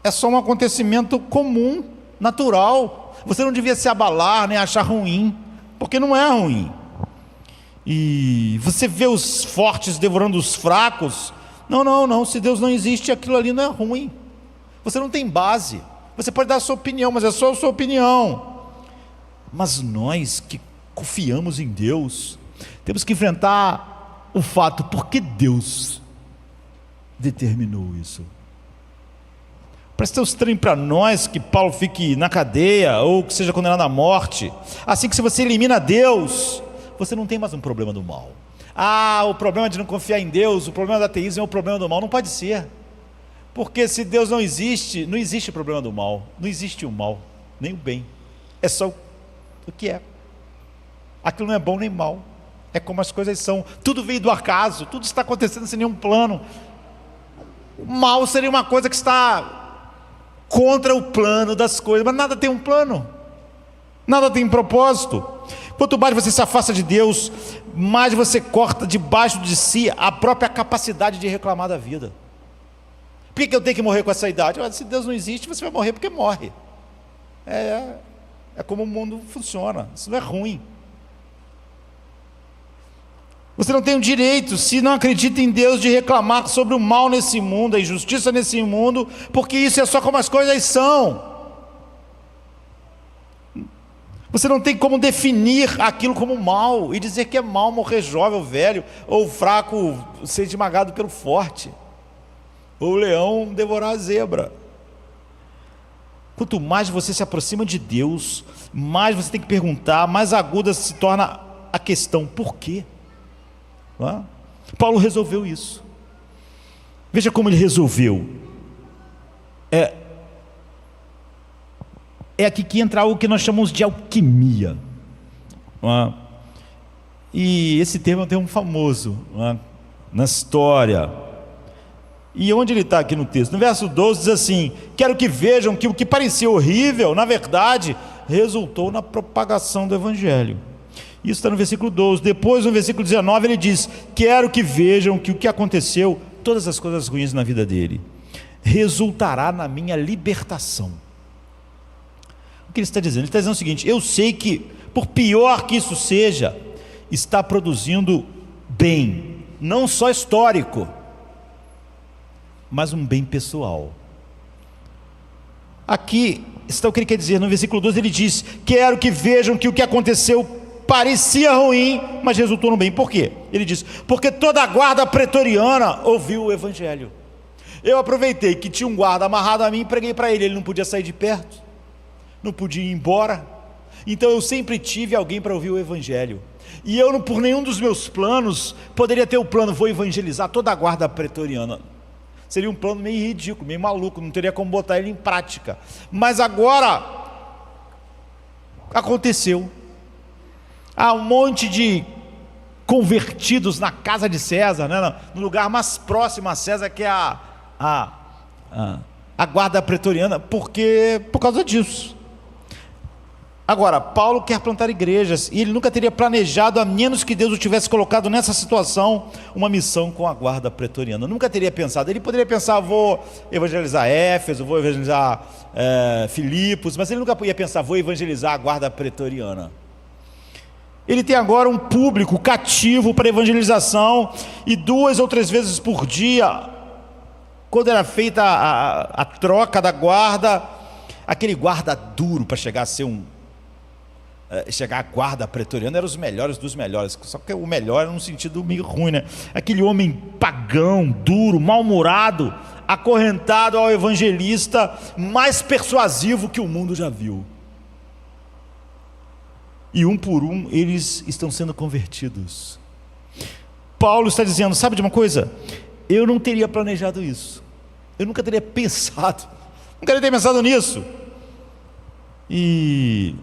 É só um acontecimento comum, natural. Você não devia se abalar, nem achar ruim, porque não é ruim. E você vê os fortes devorando os fracos. Não, se Deus não existe, aquilo ali não é ruim. Você não tem base. Você pode dar a sua opinião, mas é só a sua opinião. Mas nós que confiamos em Deus, temos que enfrentar o fato: por que Deus determinou isso? Parece tão estranho para nós que Paulo fique na cadeia ou que seja condenado à morte. Assim que se você elimina Deus, você não tem mais um problema do mal. O problema de não confiar em Deus, o problema do ateísmo é o problema do mal. Não pode ser. Porque se Deus não existe, não existe o problema do mal. Não existe o mal, nem o bem. É só o que é. Aquilo não é bom nem mal. É como as coisas são. Tudo veio do acaso, tudo está acontecendo sem nenhum plano. O mal seria uma coisa que está contra o plano das coisas, mas nada tem um plano, nada tem um propósito. Quanto mais você se afasta de Deus, mais você corta debaixo de si a própria capacidade de reclamar da vida. Por que eu tenho que morrer com essa idade? Se Deus não existe, você vai morrer porque morre. É como o mundo funciona. Isso não é ruim. Você não tem o direito, se não acredita em Deus, de reclamar sobre o mal nesse mundo, a injustiça nesse mundo, porque isso é só como as coisas são. Você não tem como definir aquilo como mal e dizer que é mal morrer jovem ou velho, ou fraco ser esmagado pelo forte, ou o leão devorar a zebra. Quanto mais você se aproxima de Deus, mais você tem que perguntar, mais aguda se torna a questão: por quê? Paulo resolveu isso. Veja como ele resolveu. É aqui que entra algo que nós chamamos de alquimia. E esse termo é um termo famoso na história. E onde ele está aqui no texto? No verso 12 diz assim: quero que vejam que o que parecia horrível, na verdade, resultou na propagação do Evangelho. Isso está no versículo 12. Depois, no versículo 19, ele diz: quero que vejam que o que aconteceu, todas as coisas ruins na vida dele, resultará na minha libertação. O que ele está dizendo? Ele está dizendo o seguinte: eu sei que, por pior que isso seja, está produzindo bem, não só histórico, mas um bem pessoal. Aqui está o que ele quer dizer. No versículo 12 ele diz: quero que vejam que o que aconteceu parecia ruim, mas resultou no bem. Por quê? Ele diz: porque toda a guarda pretoriana ouviu o Evangelho. Eu aproveitei que tinha um guarda amarrado a mim e preguei para ele. Ele não podia sair de perto, não podia ir embora. Então eu sempre tive alguém para ouvir o Evangelho. E eu, por nenhum dos meus planos, poderia ter o plano: vou evangelizar toda a guarda pretoriana. Seria um plano meio ridículo, meio maluco, não teria como botar ele em prática. Mas agora aconteceu. Há um monte de convertidos na casa de César, no lugar mais próximo a César, que é a guarda pretoriana, por causa disso. Agora, Paulo quer plantar igrejas, e ele nunca teria planejado, a menos que Deus o tivesse colocado nessa situação, uma missão com a guarda pretoriana. Nunca teria pensado. Ele poderia pensar: vou evangelizar Éfeso, vou evangelizar Filipos, mas ele nunca ia pensar: vou evangelizar a guarda pretoriana. Ele tem agora um público cativo para evangelização, e 2 ou 3 vezes por dia, quando era feita a troca da guarda, aquele guarda duro para chegar a ser chegar a guarda pretoriana, eram os melhores dos melhores, só que o melhor era num sentido meio ruim, aquele homem pagão, duro, mal-humorado, acorrentado ao evangelista mais persuasivo que o mundo já viu. E um por um eles estão sendo convertidos. Paulo está dizendo, sabe de uma coisa? Eu não teria planejado isso. Eu nunca teria pensado nisso. E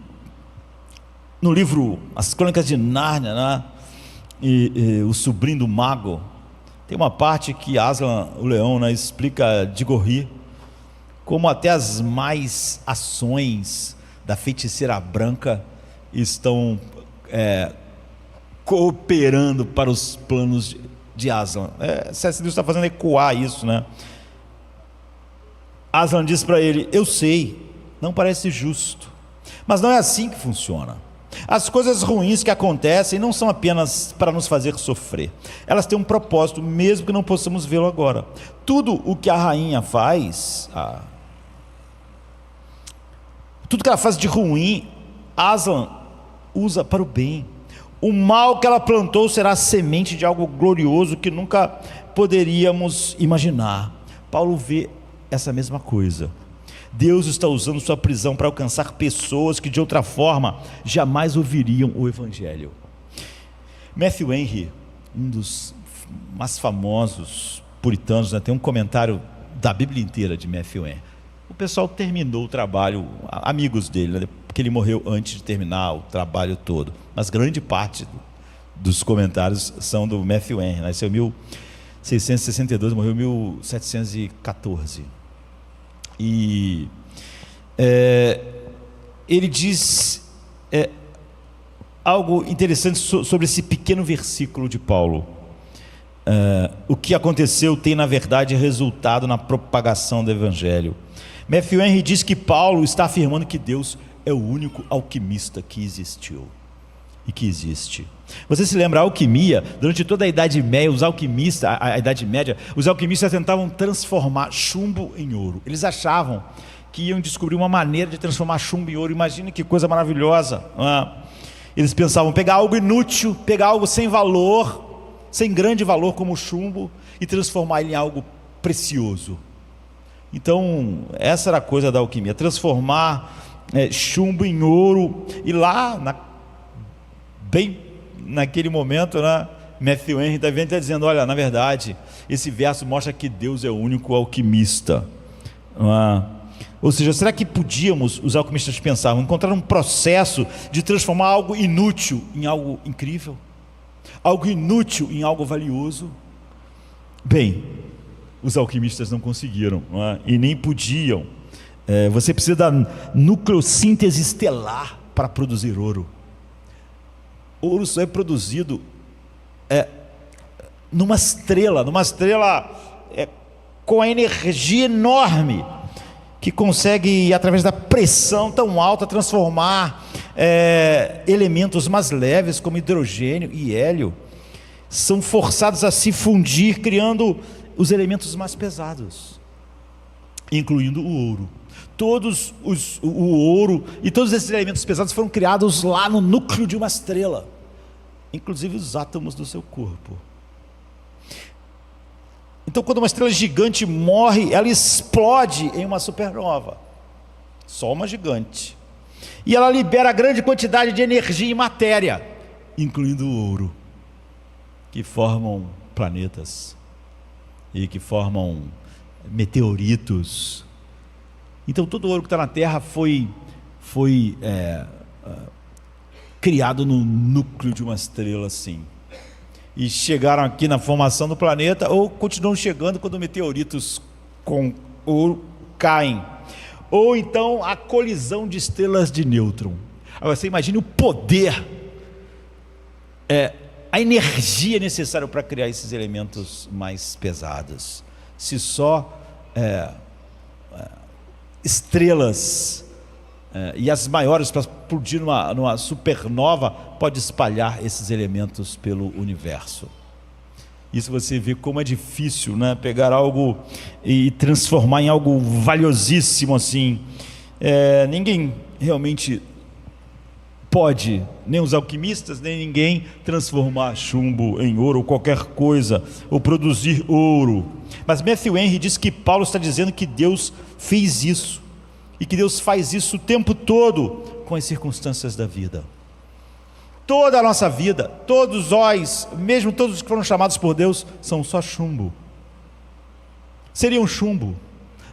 no livro As Crônicas de Nárnia, né? O sobrinho do mago, tem uma parte que Aslan, o leão, né, explica de Gorri como até as mais ações da feiticeira branca estão cooperando para os planos de Aslan. C.S. Lewis está fazendo ecoar isso, né? Aslan diz para ele, eu sei, não parece justo, mas não é assim que funciona. As coisas ruins que acontecem não são apenas para nos fazer sofrer, elas têm um propósito, mesmo que não possamos vê-lo agora. Tudo o que a rainha faz, tudo que ela faz de ruim, Aslan usa para o bem. O mal que ela plantou será a semente de algo glorioso que nunca poderíamos imaginar. Paulo vê essa mesma coisa. Deus está usando sua prisão para alcançar pessoas que de outra forma jamais ouviriam o Evangelho. Matthew Henry, um dos mais famosos puritanos, né, tem um comentário da Bíblia inteira de Matthew Henry. O pessoal terminou o trabalho, amigos dele, né, porque ele morreu antes de terminar o trabalho todo, mas grande parte dos comentários são do Matthew Henry. Nasceu em 1662, morreu em 1714. E ele diz algo interessante sobre esse pequeno versículo de Paulo. O que aconteceu tem na verdade resultado na propagação do Evangelho. Matthew Henry diz que Paulo está afirmando que Deus é o único alquimista que existiu e que existe. Você se lembra, a alquimia, durante toda a Idade Média, a Idade Média, os alquimistas tentavam transformar chumbo em ouro. Eles achavam que iam descobrir uma maneira de transformar chumbo em ouro. Imagina que coisa maravilhosa, não é? Eles pensavam pegar algo inútil, pegar algo sem valor, sem grande valor como o chumbo, e transformar ele em algo precioso. Então essa era a coisa da alquimia, transformar chumbo em ouro. E lá bem naquele momento, né, Matthew Henry está dizendo, olha, na verdade, esse verso mostra que Deus é o único alquimista. Ou seja, será que os alquimistas pensavam, encontrar um processo de transformar algo inútil em algo incrível? Algo inútil em algo valioso? Bem, os alquimistas não conseguiram, e nem podiam. Você precisa da nucleossíntese estelar para produzir ouro. Ouro só é produzido numa estrela com a energia enorme, que consegue, através da pressão tão alta, transformar elementos mais leves, como hidrogênio e hélio, são forçados a se fundir, criando os elementos mais pesados, incluindo o ouro. O ouro e todos esses elementos pesados foram criados lá no núcleo de uma estrela, inclusive os átomos do seu corpo. Então, quando uma estrela gigante morre, ela explode em uma supernova, só uma gigante, e ela libera grande quantidade de energia e matéria, incluindo o ouro, que formam planetas e que formam meteoritos. Então todo o ouro que está na Terra foi criado no núcleo de uma estrela assim, e chegaram aqui na formação do planeta, ou continuam chegando quando meteoritos com ouro caem, ou então a colisão de estrelas de nêutron. Agora você imagine o poder, a energia necessária para criar esses elementos mais pesados. Se só estrelas e as maiores, para explodir numa supernova, pode espalhar esses elementos pelo universo. Isso você vê como é difícil, né? Pegar algo e transformar em algo valiosíssimo assim. Ninguém realmente pode, nem os alquimistas, nem ninguém, transformar chumbo em ouro ou qualquer coisa, ou produzir ouro. Mas Matthew Henry diz que Paulo está dizendo que Deus fez isso, e que Deus faz isso o tempo todo com as circunstâncias da vida. Toda a nossa vida, todos nós, mesmo todos os que foram chamados por Deus, são só chumbo. Seriam chumbo.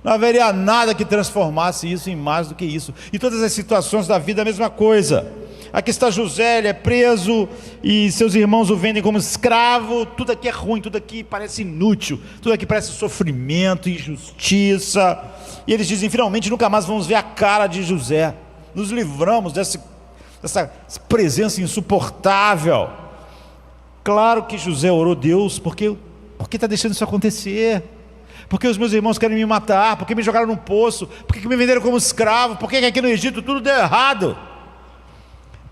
Não haveria nada que transformasse isso em mais do que isso. E todas as situações da vida, a mesma coisa. Aqui está José, ele é preso e seus irmãos o vendem como escravo. Tudo aqui é ruim, tudo aqui parece inútil, tudo aqui parece sofrimento, injustiça. E eles dizem: finalmente nunca mais vamos ver a cara de José. Nos livramos dessa presença insuportável. Claro que José orou: Deus, por que está deixando isso acontecer? Porque os meus irmãos querem me matar, porque me jogaram num poço, porque me venderam como escravo, porque aqui no Egito tudo deu errado.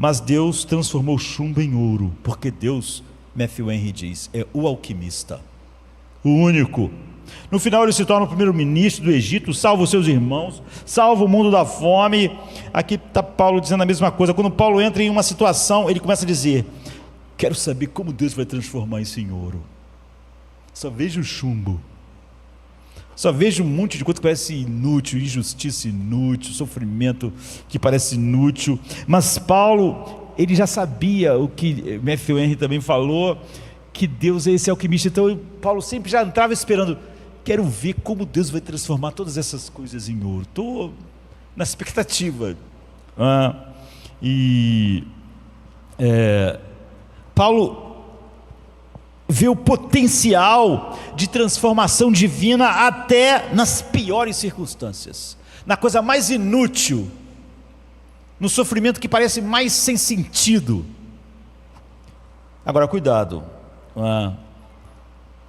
Mas Deus transformou chumbo em ouro, porque Deus, Matthew Henry diz, é o alquimista, o único. No final ele se torna o primeiro-ministro do Egito, salva os seus irmãos, salva o mundo da fome. Aqui está Paulo dizendo a mesma coisa. Quando Paulo entra em uma situação, ele começa a dizer: quero saber como Deus vai transformar isso em ouro. Só vejo chumbo, só vejo um monte de coisa que parece inútil, injustiça inútil, sofrimento que parece inútil. Mas Paulo, ele já sabia o que Matthew Henry também falou, que Deus é esse alquimista. Então Paulo sempre já entrava esperando: quero ver como Deus vai transformar todas essas coisas em ouro. Estou na expectativa. Paulo vê o potencial de transformação divina até nas piores circunstâncias, na coisa mais inútil, no sofrimento que parece mais sem sentido. Agora cuidado,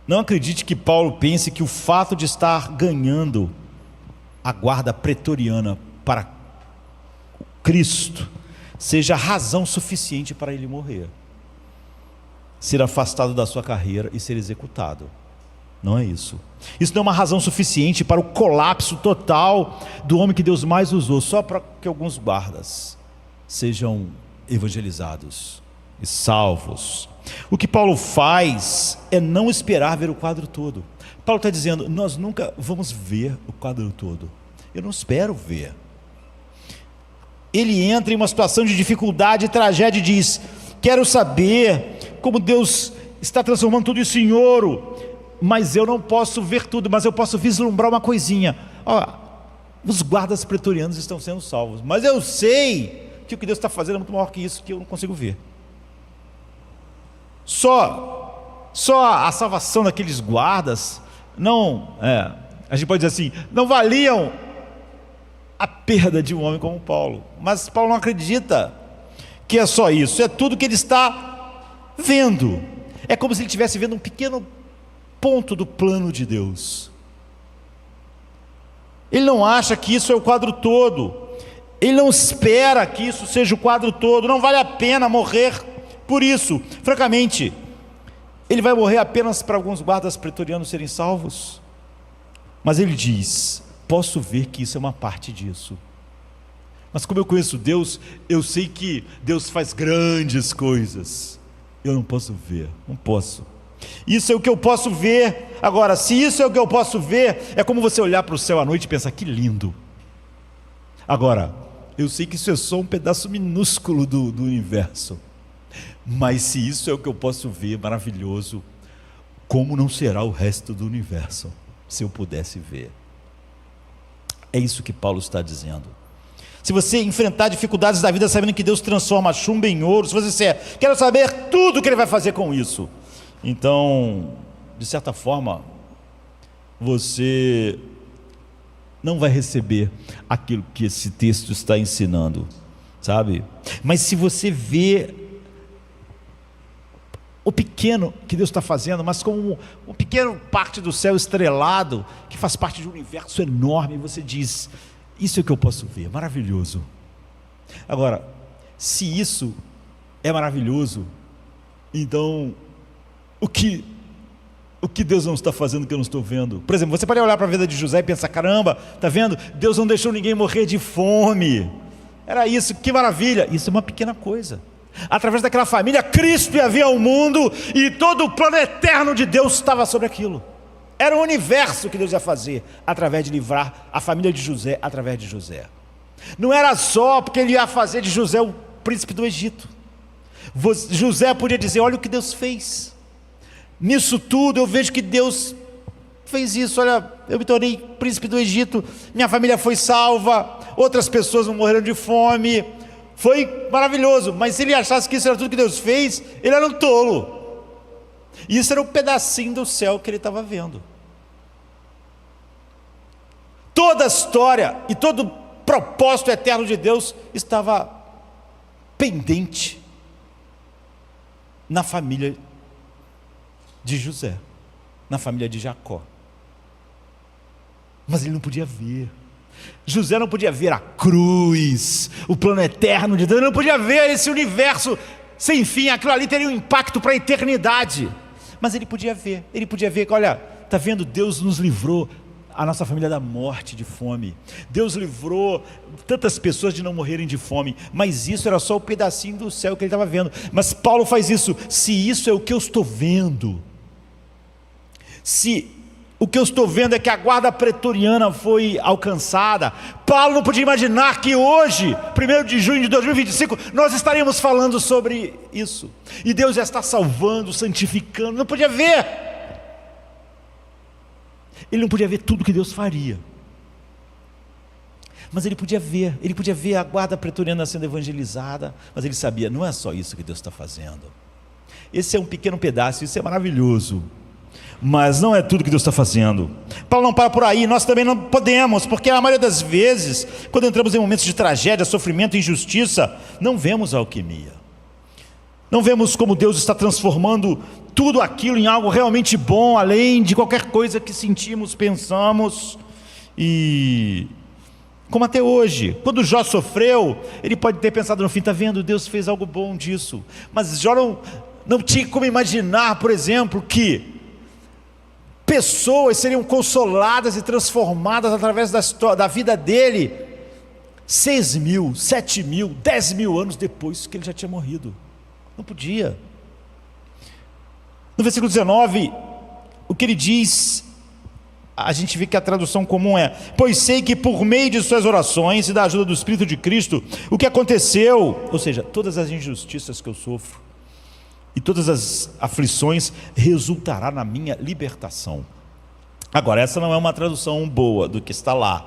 não acredite que Paulo pense que o fato de estar ganhando a guarda pretoriana para Cristo seja razão suficiente para ele morrer, ser afastado da sua carreira e ser executado. Não é isso. Isso não é uma razão suficiente para o colapso total do homem que Deus mais usou, só para que alguns guardas sejam evangelizados e salvos. O que Paulo faz é não esperar ver o quadro todo. Paulo está dizendo: nós nunca vamos ver o quadro todo. Eu não espero ver. Ele entra em uma situação de dificuldade e tragédia e diz: quero saber como Deus está transformando tudo isso em ouro, mas eu não posso ver tudo, mas eu posso vislumbrar uma coisinha. Os guardas pretorianos estão sendo salvos, mas eu sei que o que Deus está fazendo é muito maior que isso, que eu não consigo ver. Só a salvação daqueles guardas a gente pode dizer assim, não valiam a perda de um homem como Paulo. Mas Paulo não acredita que é só isso, é tudo que ele está vendo. É como se ele estivesse vendo um pequeno ponto do plano de Deus. Ele não acha que isso é o quadro todo, ele não espera que isso seja o quadro todo. Não vale a pena morrer por isso. Francamente, ele vai morrer apenas para alguns guardas pretorianos serem salvos? Mas ele diz: posso ver que isso é uma parte disso. Mas como eu conheço Deus, eu sei que Deus faz grandes coisas. Eu não posso ver, não posso. Isso é o que eu posso ver. Agora, se isso é o que eu posso ver, é como você olhar para o céu à noite e pensar: que lindo. Agora, eu sei que isso é só um pedaço minúsculo do universo. Mas se isso é o que eu posso ver, maravilhoso, como não será o resto do universo, se eu pudesse ver? É isso que Paulo está dizendo. Se você enfrentar dificuldades da vida sabendo que Deus transforma chumbo em ouro, se você disser: quero saber tudo o que Ele vai fazer com isso, então, de certa forma, você não vai receber aquilo que esse texto está ensinando, sabe? Mas se você vê o pequeno que Deus está fazendo, mas como uma pequena parte do céu estrelado, que faz parte de um universo enorme, você diz: isso é o que eu posso ver, maravilhoso. Agora, se isso é maravilhoso, então o que Deus não está fazendo que eu não estou vendo? Por exemplo, você pode olhar para a vida de José e pensar: caramba, está vendo? Deus não deixou ninguém morrer de fome. era isso, que maravilha. Isso é uma pequena coisa. Através daquela família, Cristo ia vir ao mundo e todo o plano eterno de Deus estava sobre aquilo. Era o universo que Deus ia fazer através de livrar a família de José, através de José. Não era só porque ele ia fazer de José o príncipe do Egito. José podia dizer: olha o que Deus fez. Nisso tudo eu vejo que Deus fez isso. Olha, eu me tornei príncipe do Egito, minha família foi salva, outras pessoas não morreram de fome. Foi maravilhoso. Mas se ele achasse que isso era tudo que Deus fez, ele era um tolo. Isso era um pedacinho do céu que ele estava vendo. Toda a história e todo o propósito eterno de Deus estava pendente na família de José, na família de Jacó. Mas ele não podia ver. José não podia ver a cruz, o plano eterno de Deus. Ele não podia ver esse universo sem fim. Aquilo ali teria um impacto para a eternidade. Mas ele podia ver que, olha, está vendo, Deus nos livrou, a nossa família, da morte, de fome. Deus livrou tantas pessoas de não morrerem de fome. Mas isso era só o pedacinho do céu que ele estava vendo. Mas Paulo faz isso: se isso é o que eu estou vendo, se o que eu estou vendo é que a guarda pretoriana foi alcançada, Paulo não podia imaginar que hoje, 1º de junho de 2025, nós estaríamos falando sobre isso. E Deus já está salvando, santificando. Não podia ver. Ele não podia ver tudo que Deus faria. Mas ele podia ver a guarda pretoriana sendo evangelizada. Mas ele sabia: não é só isso que Deus está fazendo. Esse é um pequeno pedaço, isso é maravilhoso, mas não é tudo que Deus está fazendo. Paulo não para por aí. Nós também não podemos, porque a maioria das vezes, quando entramos em momentos de tragédia, sofrimento, injustiça, não vemos a alquimia, não vemos como Deus está transformando tudo aquilo em algo realmente bom, além de qualquer coisa que sentimos, pensamos. E como até hoje, quando Jó sofreu, ele pode ter pensado no fim: está vendo, Deus fez algo bom disso. Mas Jó não tinha como imaginar, por exemplo, que pessoas seriam consoladas e transformadas através da vida dele 6.000, 7.000, 10.000 anos depois que ele já tinha morrido. Não podia. No versículo 19, o que ele diz, a gente vê que a tradução comum é: pois sei que por meio de suas orações e da ajuda do Espírito de Cristo, o que aconteceu, ou seja, todas as injustiças que eu sofro e todas as aflições, resultará na minha libertação. Agora, essa não é uma tradução boa do que está lá.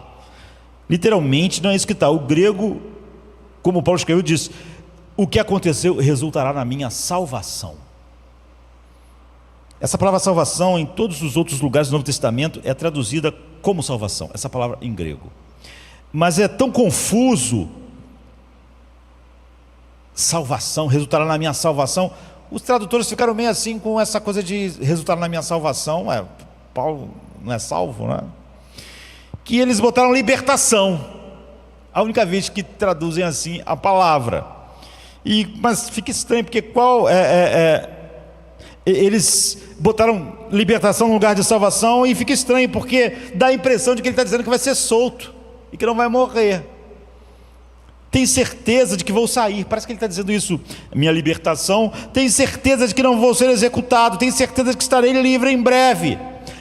Literalmente não é isso que está. O grego, como Paulo escreveu, diz: o que aconteceu resultará na minha salvação. Essa palavra salvação, em todos os outros lugares do Novo Testamento, é traduzida como salvação, essa palavra em grego. Mas é tão confuso, salvação, resultará na minha salvação. Os tradutores ficaram meio assim com essa coisa de resultar na minha salvação. Paulo não é salvo, né? Que eles botaram libertação, a única vez que traduzem assim a palavra. Mas fica estranho, porque eles botaram libertação no lugar de salvação, e fica estranho, porque dá a impressão de que ele está dizendo que vai ser solto e que não vai morrer. Tem certeza de que vou sair. Parece que ele está dizendo isso: minha libertação. Tem certeza de que não vou ser executado. Tem certeza de que estarei livre em breve.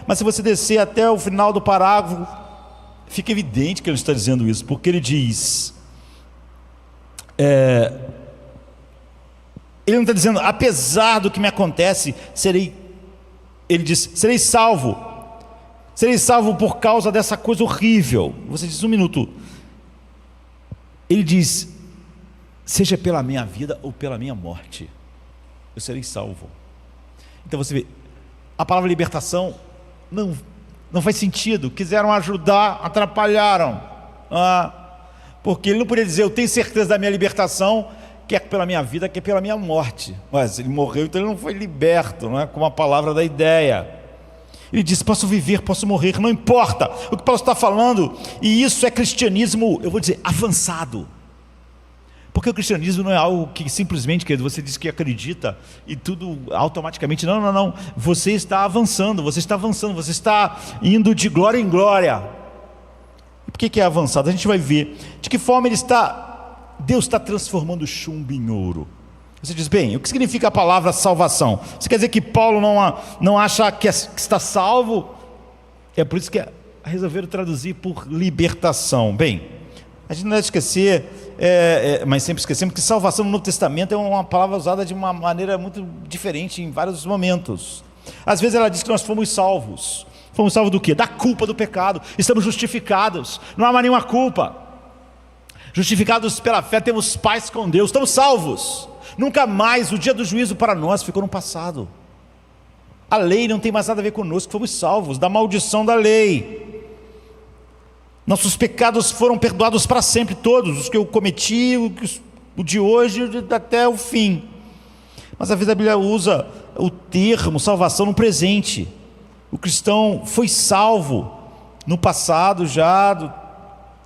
Mas se você descer até o final do parágrafo, fica evidente que ele está dizendo isso, porque ele diz, ele não está dizendo apesar do que me acontece, ele diz, serei salvo por causa dessa coisa horrível. Você diz, um minuto. Ele diz, seja pela minha vida ou pela minha morte, eu serei salvo. Então você vê, a palavra libertação não faz sentido. Quiseram ajudar, atrapalharam, porque ele não podia dizer, eu tenho certeza da minha libertação, que é pela minha vida, que é pela minha morte. Mas ele morreu, então ele não foi liberto, não é? Com a palavra da ideia. Ele diz, posso viver, posso morrer, não importa. O que Paulo está falando, e isso é cristianismo, eu vou dizer, avançado. Porque o cristianismo não é algo que simplesmente, querido, você diz que acredita e tudo automaticamente. Não. Você está avançando, você está indo de glória em glória. E por que é avançado? A gente vai ver de que forma ele está Deus está transformando chumbo em ouro. Você diz, bem, o que significa a palavra salvação? Você quer dizer que Paulo não acha que está salvo? É por isso que resolveram traduzir por libertação. Bem, a gente não deve esquecer, mas sempre esquecemos que salvação no Novo Testamento é uma palavra usada de uma maneira muito diferente em vários momentos. Às vezes ela diz que nós fomos salvos. Fomos salvos do quê? Da culpa do pecado. Estamos justificados, não há mais nenhuma culpa. Justificados pela fé, temos paz com Deus, estamos salvos. Nunca mais o dia do juízo para nós ficou no passado. A lei não tem mais nada a ver conosco, fomos salvos da maldição da lei. Nossos pecados foram perdoados para sempre, todos os que eu cometi, o de hoje até o fim. Mas a Bíblia usa o termo salvação no presente. O cristão foi salvo no passado já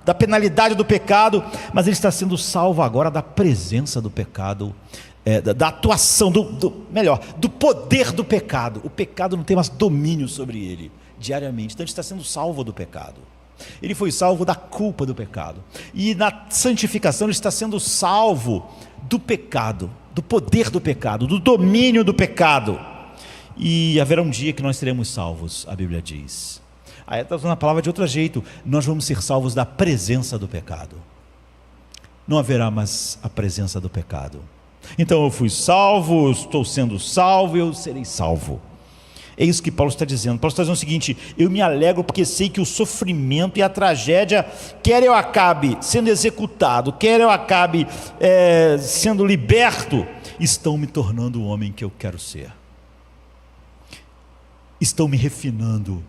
da penalidade do pecado, mas ele está sendo salvo agora da presença do pecado, da atuação, do poder do pecado. O pecado não tem mais domínio sobre ele diariamente, então ele está sendo salvo do pecado. Ele foi salvo da culpa do pecado, e na santificação ele está sendo salvo do pecado, do poder do pecado, do domínio do pecado. E haverá um dia que nós seremos salvos, a Bíblia diz. Aí está usando a palavra de outro jeito, nós vamos ser salvos da presença do pecado. Não haverá mais a presença do pecado. Então eu fui salvo, eu estou sendo salvo, eu serei salvo. É isso que Paulo está dizendo. Paulo está dizendo o seguinte: eu me alegro porque sei que o sofrimento e a tragédia, quer eu acabe sendo executado, quer eu acabe sendo liberto, estão me tornando o homem que eu quero ser. Estão me refinando.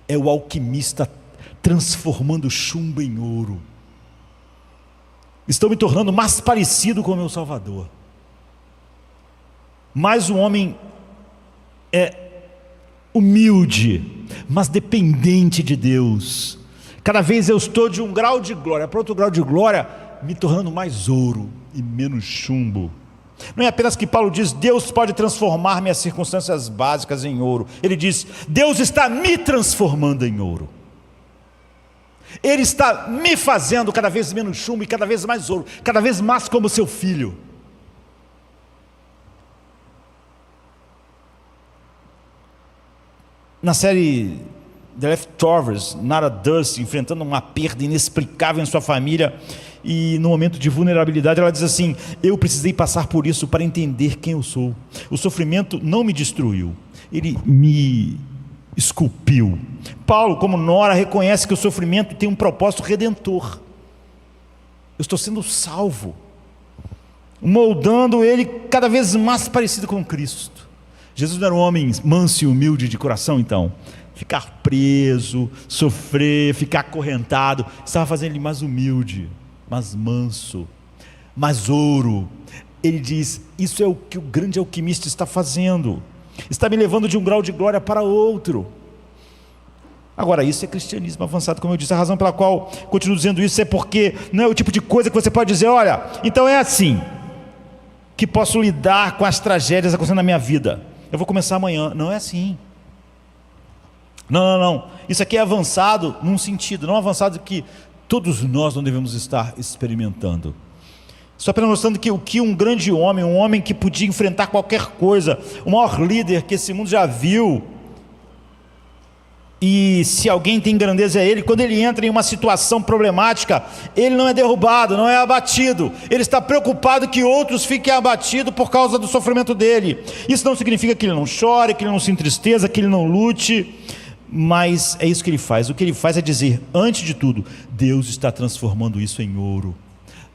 É o alquimista transformando chumbo em ouro. Estão me tornando mais parecido com o meu Salvador. Mais um homem humilde, mas dependente de Deus. Cada vez eu estou de um grau de glória para outro grau de glória, me tornando mais ouro e menos chumbo. Não é apenas que Paulo diz, Deus pode transformar minhas circunstâncias básicas em ouro. Ele diz, Deus está me transformando em ouro. Ele está me fazendo cada vez menos chumbo e cada vez mais ouro, cada vez mais como seu filho. Na série The Leftovers, Nara Durst, enfrentando uma perda inexplicável em sua família, e no momento de vulnerabilidade ela diz assim, eu precisei passar por isso para entender quem eu sou. O sofrimento não me destruiu, ele me esculpiu. Paulo, como Nora, reconhece que o sofrimento tem um propósito redentor. Eu estou sendo salvo, moldando ele cada vez mais parecido com Cristo. Jesus não era um homem manso e humilde de coração, então ficar preso, sofrer, ficar acorrentado, estava fazendo ele mais humilde, mais manso, mais ouro. Ele diz, isso é o que o grande alquimista está fazendo, está me levando de um grau de glória para outro. Agora, isso é cristianismo avançado, como eu disse. A razão pela qual continuo dizendo isso é porque não é o tipo de coisa que você pode dizer, olha, então é assim que posso lidar com as tragédias acontecendo na minha vida, eu vou começar amanhã. Não é assim. Não. Isso aqui é avançado num sentido, não avançado que todos nós não devemos estar experimentando. Só apenas mostrando que o que um grande homem, um homem que podia enfrentar qualquer coisa, o maior líder que esse mundo já viu, e se alguém tem grandeza é ele, quando ele entra em uma situação problemática, ele não é derrubado, não é abatido, ele está preocupado que outros fiquem abatidos por causa do sofrimento dele. Isso não significa que ele não chore, que ele não se entristeça, que ele não lute, mas é isso que ele faz. O que ele faz é dizer, antes de tudo, Deus está transformando isso em ouro.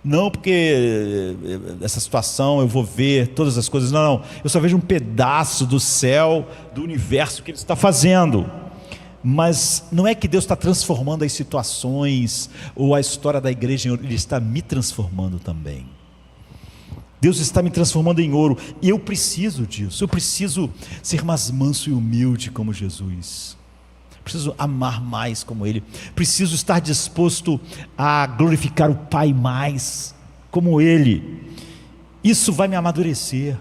Não porque essa situação eu vou ver todas as coisas, não, eu só vejo um pedaço do céu, do universo que ele está fazendo. Mas não é que Deus está transformando as situações ou a história da igreja em ouro, Ele está me transformando também. Deus está me transformando em ouro, e eu preciso disso. Eu preciso ser mais manso e humilde como Jesus, preciso amar mais como Ele, preciso estar disposto a glorificar o Pai mais como Ele. Isso vai me amadurecer,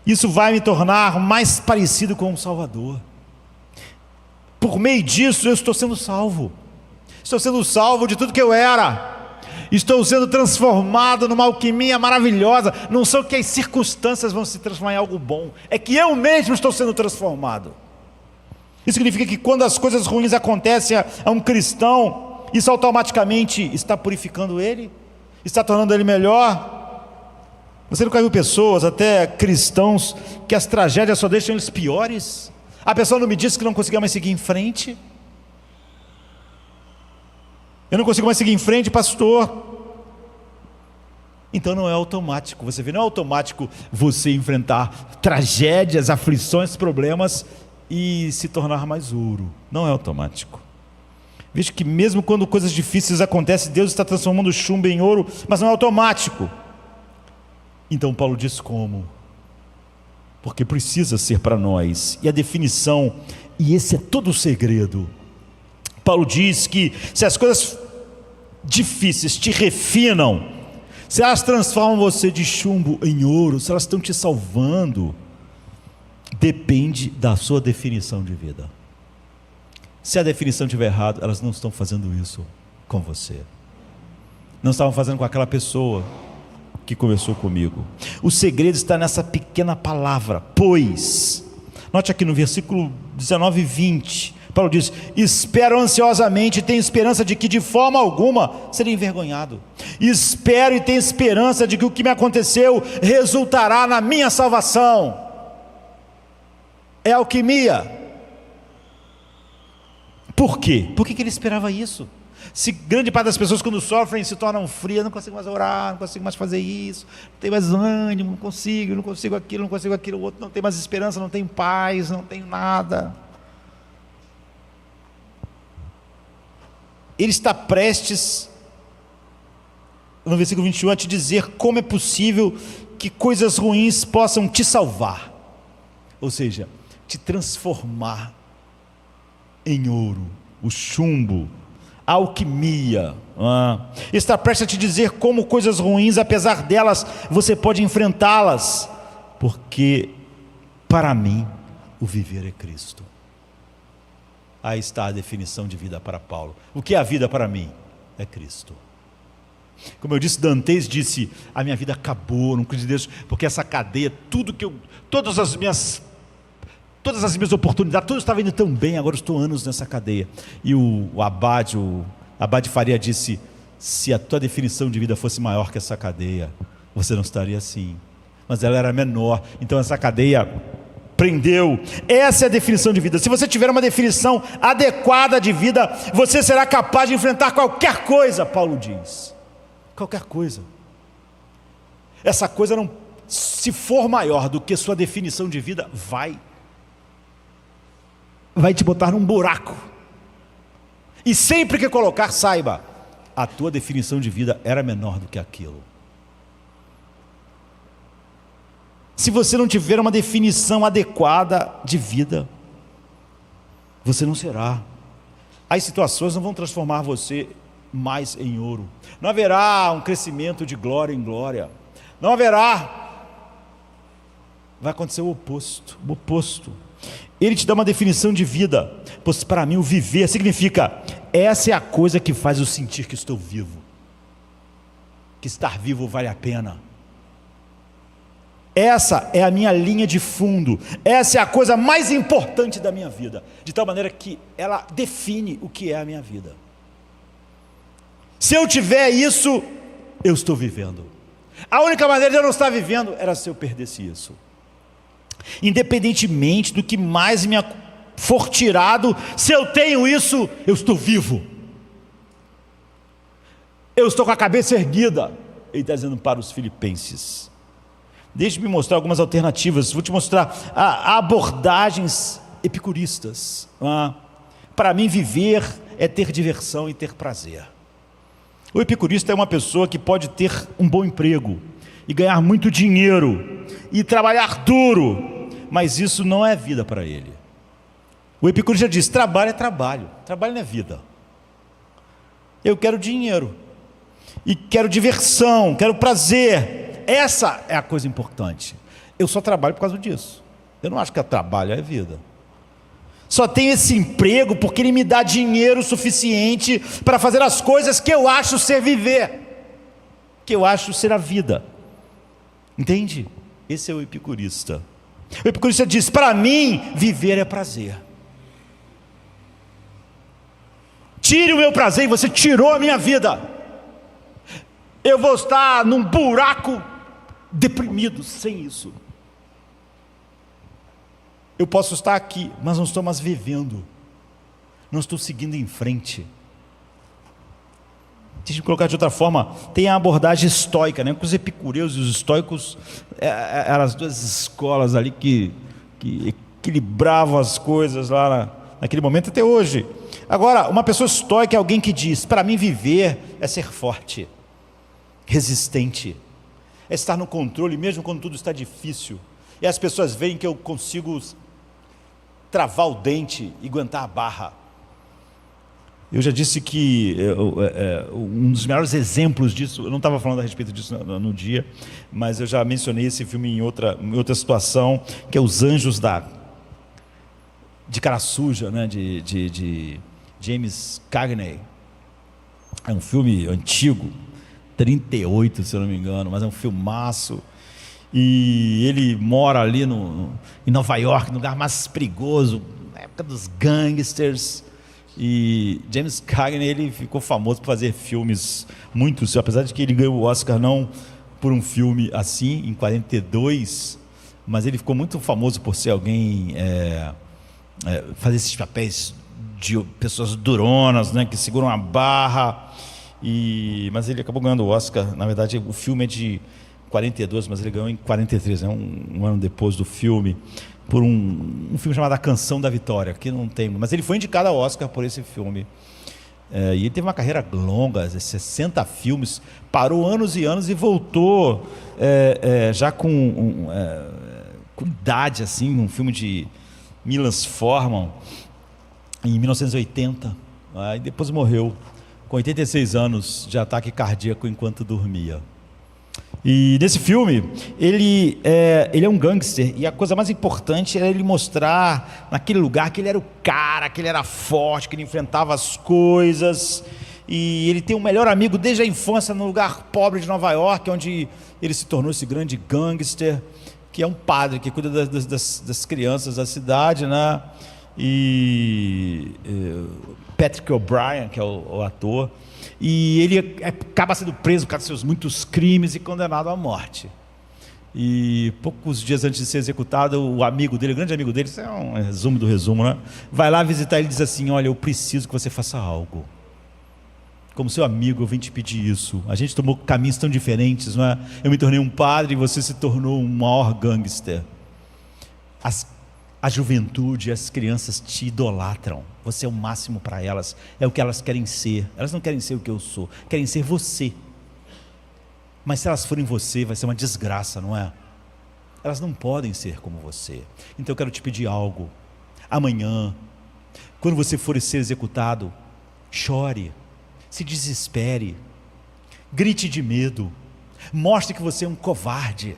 isso vai me tornar mais parecido com o Salvador. Por meio disso eu estou sendo salvo de tudo que eu era. Estou sendo transformado numa alquimia maravilhosa. Não são que as circunstâncias vão se transformar em algo bom, é que eu mesmo estou sendo transformado. Isso significa que quando as coisas ruins acontecem a um cristão, isso automaticamente está purificando ele, está tornando ele melhor. Você nunca viu pessoas, até cristãos, que as tragédias só deixam eles piores? A pessoa não me disse que não conseguia mais seguir em frente. Eu não consigo mais seguir em frente, pastor. Então não é automático, você vê, não é automático você enfrentar tragédias, aflições, problemas e se tornar mais ouro. Não é automático. Veja que mesmo quando coisas difíceis acontecem, Deus está transformando o chumbo em ouro, mas não é automático. Então Paulo diz como? Porque precisa ser para nós. E a definição, e esse é todo o segredo. Paulo diz que se as coisas difíceis te refinam, se elas transformam você de chumbo em ouro, se elas estão te salvando, depende da sua definição de vida. Se a definição estiver errada, elas não estão fazendo isso com você. Não estavam fazendo com aquela pessoa que conversou comigo. O segredo está nessa pequena palavra, pois. Note aqui no versículo 19 e 20, Paulo diz: espero ansiosamente e tenho esperança de que de forma alguma serei envergonhado. Espero e tenho esperança de que o que me aconteceu resultará na minha salvação. É alquimia. Por quê? Por que ele esperava isso? Se grande parte das pessoas quando sofrem se tornam frias, não consigo mais orar, não consigo mais fazer isso, não tenho mais ânimo, não consigo aquilo, outro, não tenho mais esperança, não tenho paz, não tenho nada. Ele está prestes, no versículo 21, a te dizer como é possível que coisas ruins possam te salvar, ou seja, te transformar em ouro, o chumbo, a alquimia. Está prestes a te dizer como coisas ruins, apesar delas, você pode enfrentá-las, porque para mim o viver é Cristo. Aí está a definição de vida para Paulo. O que é a vida para mim? É Cristo. Como eu disse, Dantes disse: a minha vida acabou, não acredito Deus, porque essa cadeia, todas as minhas oportunidades, tudo estava indo tão bem, agora estou anos nessa cadeia. E o Abade Faria disse: se a tua definição de vida fosse maior que essa cadeia, você não estaria assim. Mas ela era menor, então essa cadeia prendeu. Essa é a definição de vida. Se você tiver uma definição adequada de vida, você será capaz de enfrentar qualquer coisa, Paulo diz. Qualquer coisa. Essa coisa não, se for maior do que sua definição de vida, vai te botar num buraco. E sempre que colocar, saiba, a tua definição de vida era menor do que aquilo. Se você não tiver uma definição adequada de vida, você não será. As situações não vão transformar você mais em ouro. Não haverá um crescimento de glória em glória. Não haverá. Vai acontecer o oposto. O oposto. Ele te dá uma definição de vida. Pois para mim o viver significa: essa é a coisa que faz eu sentir que estou vivo, que estar vivo vale a pena. Essa é a minha linha de fundo. Essa é a coisa mais importante da minha vida, de tal maneira que ela define o que é a minha vida. Se eu tiver isso, eu estou vivendo. A única maneira de eu não estar vivendo era se eu perdesse isso. Independentemente do que mais me for tirado, se eu tenho isso, eu estou vivo. Eu estou com a cabeça erguida. Ele está dizendo para os filipenses. Deixe-me mostrar algumas alternativas. Vou te mostrar abordagens epicuristas. Para mim, viver é ter diversão e ter prazer. O epicurista é uma pessoa que pode ter um bom emprego e ganhar muito dinheiro e trabalhar duro, mas isso não é vida para ele. O epicurista diz: trabalho é trabalho, trabalho não é vida. Eu quero dinheiro e quero diversão, quero prazer. Essa é a coisa importante. Eu só trabalho por causa disso. Eu não acho que trabalho é vida. Só tenho esse emprego porque ele me dá dinheiro suficiente para fazer as coisas que eu acho ser viver. que eu acho ser a vida. Entende? Esse é o epicurista. O epicurista diz: para mim, viver é prazer. Tire o meu prazer e você tirou a minha vida. Eu vou estar num buraco deprimido sem isso. Eu posso estar aqui, mas não estou mais vivendo. Não estou seguindo em frente. Deixa eu colocar de outra forma. Tem a abordagem estoica, né? Os epicureus e os estoicos eram as duas escolas ali que equilibravam as coisas lá naquele momento até hoje. Agora, uma pessoa estoica é alguém que diz: para mim viver é ser forte, resistente, é estar no controle mesmo quando tudo está difícil. E as pessoas veem que eu consigo travar o dente e aguentar a barra. Eu já disse que um dos melhores exemplos disso, eu não estava falando a respeito disso no dia, mas eu já mencionei esse filme em outra situação, que é Os Anjos de Cara Suja, né, de James Cagney. É um filme antigo, 38, se eu não me engano, mas é um filmaço. E ele mora ali em Nova York, no lugar mais perigoso, na época dos gangsters. E James Cagney, ele ficou famoso por fazer filmes muitos, apesar de que ele ganhou o Oscar não por um filme assim, em 42, mas ele ficou muito famoso por ser alguém, fazer esses papéis de pessoas duronas, né, que seguram a barra. Mas ele acabou ganhando o Oscar. Na verdade, o filme é de 42, mas ele ganhou em 43, né, um ano depois do filme, por um filme chamado A Canção da Vitória, que não tem, mas ele foi indicado ao Oscar por esse filme. E ele teve uma carreira longa, 60 filmes, parou anos e anos e voltou já com idade, assim, um filme de Milos Forman, em 1980, e depois morreu com 86 anos de ataque cardíaco enquanto dormia. E nesse filme, ele é um gangster, e a coisa mais importante era ele mostrar naquele lugar que ele era o cara, que ele era forte, que ele enfrentava as coisas. E ele tem um melhor amigo desde a infância no lugar pobre de Nova York, onde ele se tornou esse grande gangster, que é um padre que cuida das crianças da cidade, né? E Patrick O'Brien, que é o ator, e ele acaba sendo preso por causa dos seus muitos crimes e condenado à morte. E poucos dias antes de ser executado, o amigo dele, o grande amigo dele, isso é um resumo do resumo, né? Vai lá visitar ele e diz assim: olha, eu preciso que você faça algo. Como seu amigo, eu vim te pedir isso. A gente tomou caminhos tão diferentes, não é? Eu me tornei um padre e você se tornou um maior gangster. A juventude, as crianças te idolatram. Você é o máximo para elas. É o que elas querem ser. Elas não querem ser o que eu sou. Querem ser você. Mas se elas forem você, vai ser uma desgraça, não é? Elas não podem ser como você. Então eu quero te pedir algo. Amanhã, quando você for ser executado, chore, se desespere, grite de medo, mostre que você é um covarde.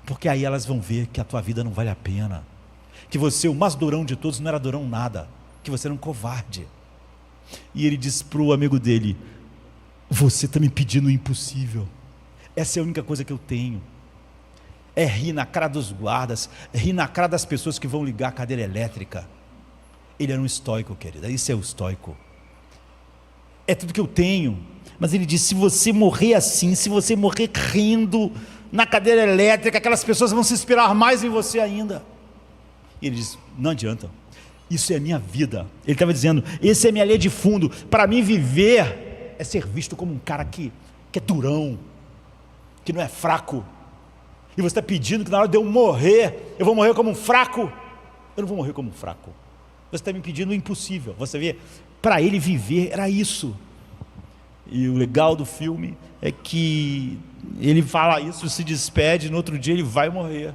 Porque aí elas vão ver que a tua vida não vale a pena, que você, o mais durão de todos, não era durão nada, que você era um covarde. E ele diz para o amigo dele: você está me pedindo o impossível, essa é a única coisa que eu tenho, é rir na cara dos guardas, rir na cara das pessoas que vão ligar a cadeira elétrica. Ele era um estoico, querida, isso é o estoico, é tudo que eu tenho. Mas ele diz: se você morrer assim, se você morrer rindo na cadeira elétrica, aquelas pessoas vão se inspirar mais em você ainda. E ele diz: não adianta, isso é a minha vida. Ele estava dizendo: esse é minha linha de fundo. Para mim, viver é ser visto como um cara que é durão, que não é fraco. E você está pedindo que na hora de eu morrer, eu vou morrer como um fraco? Eu não vou morrer como um fraco. Você está me pedindo o impossível. Você vê, para ele viver era isso. E o legal do filme é que ele fala isso, se despede, no outro dia ele vai morrer.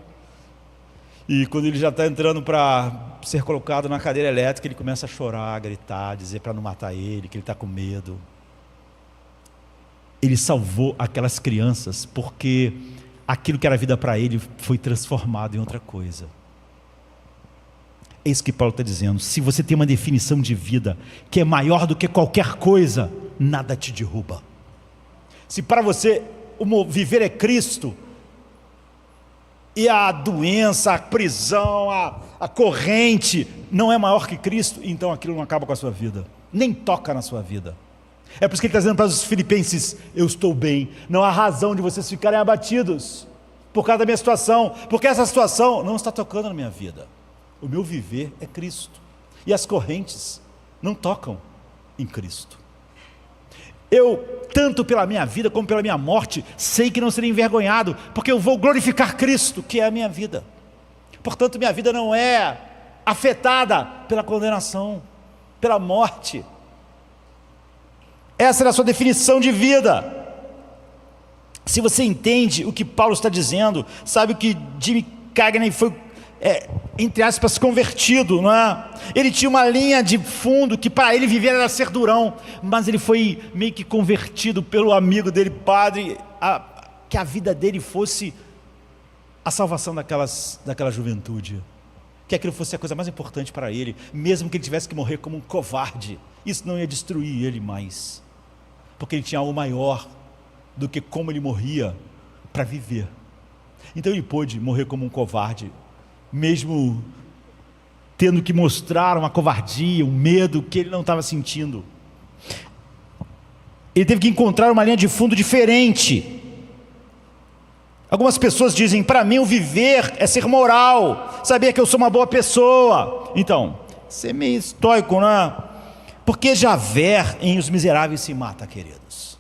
E quando ele já está entrando para ser colocado na cadeira elétrica, ele começa a chorar, a gritar, dizer para não matar ele, que ele está com medo. Ele salvou aquelas crianças porque aquilo que era vida para ele foi transformado em outra coisa. É isso que Paulo está dizendo. Se você tem uma definição de vida que é maior do que qualquer coisa, nada te derruba. Se para você viver é Cristo, e a doença, a prisão, a corrente não é maior que Cristo, então aquilo não acaba com a sua vida, nem toca na sua vida. É por isso que ele está dizendo para os filipenses: eu estou bem, não há razão de vocês ficarem abatidos por causa da minha situação, porque essa situação não está tocando na minha vida. O meu viver é Cristo, e as correntes não tocam em Cristo. Eu, tanto pela minha vida como pela minha morte, sei que não serei envergonhado, porque eu vou glorificar Cristo, que é a minha vida. Portanto, minha vida não é afetada pela condenação, pela morte. Essa era a sua definição de vida. Se você entende o que Paulo está dizendo, sabe o que Jimmy Cagney foi, entre aspas, convertido, não é? Ele tinha uma linha de fundo que para ele viver era ser durão, mas ele foi meio que convertido pelo amigo dele, padre, que a vida dele fosse a salvação daquela juventude, que aquilo fosse a coisa mais importante para ele, mesmo que ele tivesse que morrer como um covarde. Isso não ia destruir ele mais, porque ele tinha algo maior do que como ele morria para viver. Então ele pôde morrer como um covarde, mesmo tendo que mostrar uma covardia, um medo que ele não estava sentindo. Ele teve que encontrar uma linha de fundo diferente. Algumas pessoas dizem: para mim o viver é ser moral, saber que eu sou uma boa pessoa. Então, isso é meio estoico, não é? Porque Javert em Os Miseráveis se mata, queridos.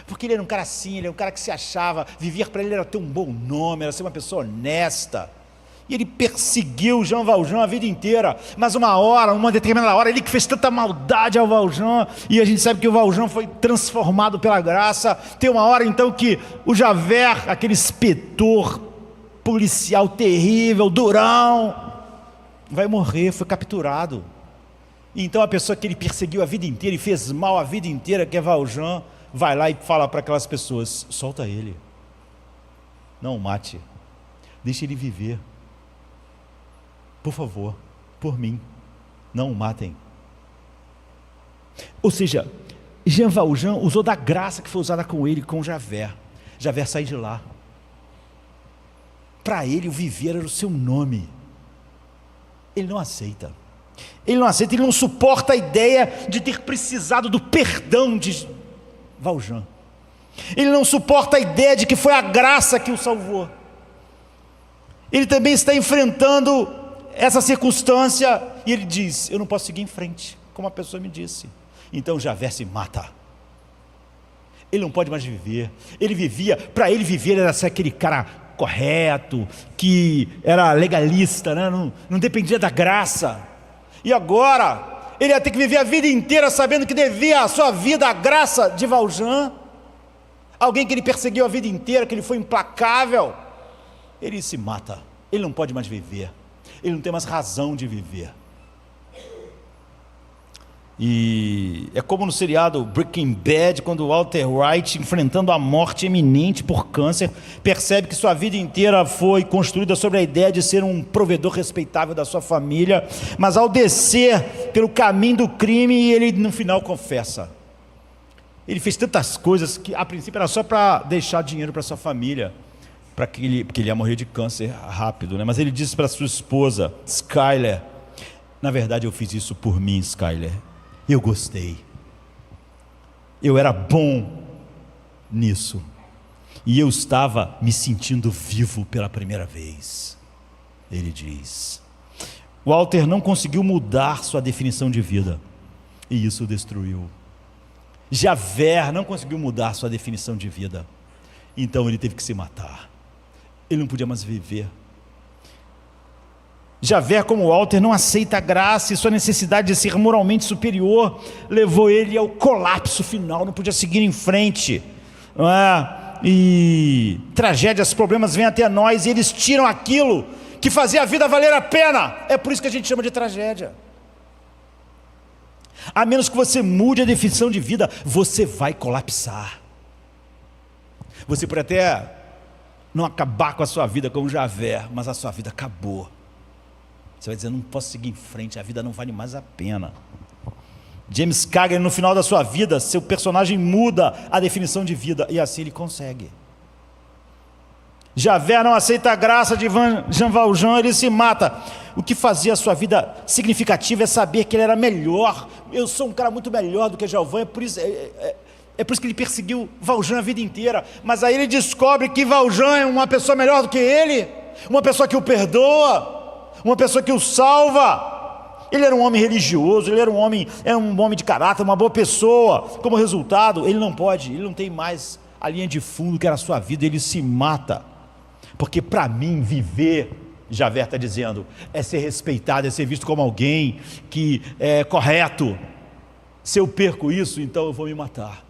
Porque ele era um cara assim, ele era um cara que se achava, viver para ele era ter um bom nome, era ser uma pessoa honesta. E ele perseguiu Jean Valjean a vida inteira, mas uma determinada hora, ele que fez tanta maldade ao Valjean, e a gente sabe que o Valjean foi transformado pela graça. Tem uma hora então que o Javert, aquele inspetor policial terrível, durão, vai morrer, foi capturado. E então a pessoa que ele perseguiu a vida inteira e fez mal a vida inteira, que é Valjean, vai lá e fala para aquelas pessoas: solta ele, não o mate, deixa ele viver. Por favor, por mim, não o matem. Ou seja, Jean Valjean usou da graça que foi usada com ele, com Javert. Javert saiu de lá. Para ele o viver era o seu nome. Ele não aceita. Ele não suporta a ideia de ter precisado do perdão de Valjean. Ele não suporta a ideia de que foi a graça que o salvou. Ele também está enfrentando essa circunstância, e ele diz: eu não posso seguir em frente, como a pessoa me disse. Então Javert se mata. Ele não pode mais viver. Ele vivia, para ele viver era ser aquele cara correto, que era legalista, né? Não dependia da graça. E agora ele ia ter que viver a vida inteira sabendo que devia a sua vida à graça de Valjean, alguém que ele perseguiu a vida inteira, que ele foi implacável. Ele se mata. Ele não pode mais viver. Ele não tem mais razão de viver. E é como no seriado Breaking Bad, quando Walter White, enfrentando a morte iminente por câncer, percebe que sua vida inteira foi construída sobre a ideia de ser um provedor respeitável da sua família, mas ao descer pelo caminho do crime, ele no final confessa. Ele fez tantas coisas que a princípio era só para deixar dinheiro para sua família, porque ele ia morrer de câncer rápido, né? Mas ele disse para sua esposa, Skyler: na verdade eu fiz isso por mim, Skyler. Eu gostei. Eu era bom nisso. E eu estava me sentindo vivo pela primeira vez. Ele diz. Walter não conseguiu mudar sua definição de vida, e isso o destruiu. Javert não conseguiu mudar sua definição de vida, então ele teve que se matar. Ele não podia mais viver. Javert, como Walter, não aceita a graça, e sua necessidade de ser moralmente superior levou ele ao colapso final, não podia seguir em frente, não é? E tragédias, problemas vêm até nós, e eles tiram aquilo que fazia a vida valer a pena. É por isso que a gente chama de tragédia. A menos que você mude a definição de vida, você vai colapsar. Você pode até não acabar com a sua vida como Javert, mas a sua vida acabou. Você vai dizer: não posso seguir em frente, a vida não vale mais a pena. James Cagney, no final da sua vida, seu personagem muda a definição de vida, e assim ele consegue. Javert não aceita a graça de Jean Valjean, ele se mata. O que fazia a sua vida significativa é saber que ele era melhor. Eu sou um cara muito melhor do que Jean, é por isso que ele perseguiu Valjean a vida inteira. Mas aí ele descobre que Valjean é uma pessoa melhor do que ele, uma pessoa que o perdoa, uma pessoa que o salva. Ele era um homem religioso, ele era um homem de caráter, uma boa pessoa. Como resultado, ele não tem mais a linha de fundo que era a sua vida, ele se mata. Porque para mim viver, Javert está dizendo, é ser respeitado, é ser visto como alguém que é correto. Se eu perco isso, então eu vou me matar.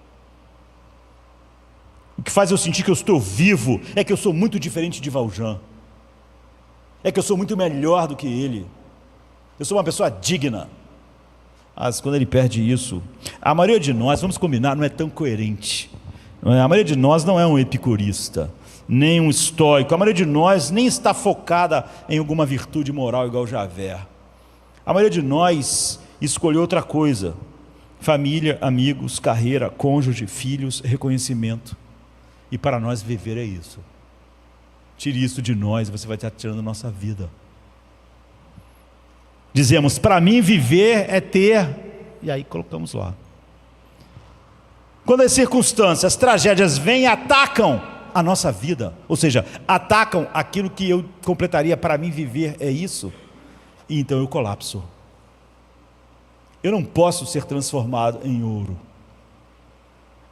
O que faz eu sentir que eu estou vivo é que eu sou muito diferente de Valjean. É que eu sou muito melhor do que ele. Eu sou uma pessoa digna. Mas quando ele perde isso, a maioria de nós, vamos combinar, não é tão coerente. A maioria de nós não é um epicurista, nem um estoico. A maioria de nós nem está focada em alguma virtude moral igual Javert. A maioria de nós escolheu outra coisa: família, amigos, carreira, cônjuge, filhos, reconhecimento. E para nós viver é isso. Tire isso de nós, você vai estar tirando a nossa vida. Dizemos, para mim viver é ter, e aí colocamos lá. Quando as circunstâncias, as tragédias vêm e atacam a nossa vida, ou seja, atacam aquilo que eu completaria, para mim viver é isso, e então eu colapso. Eu não posso ser transformado em ouro.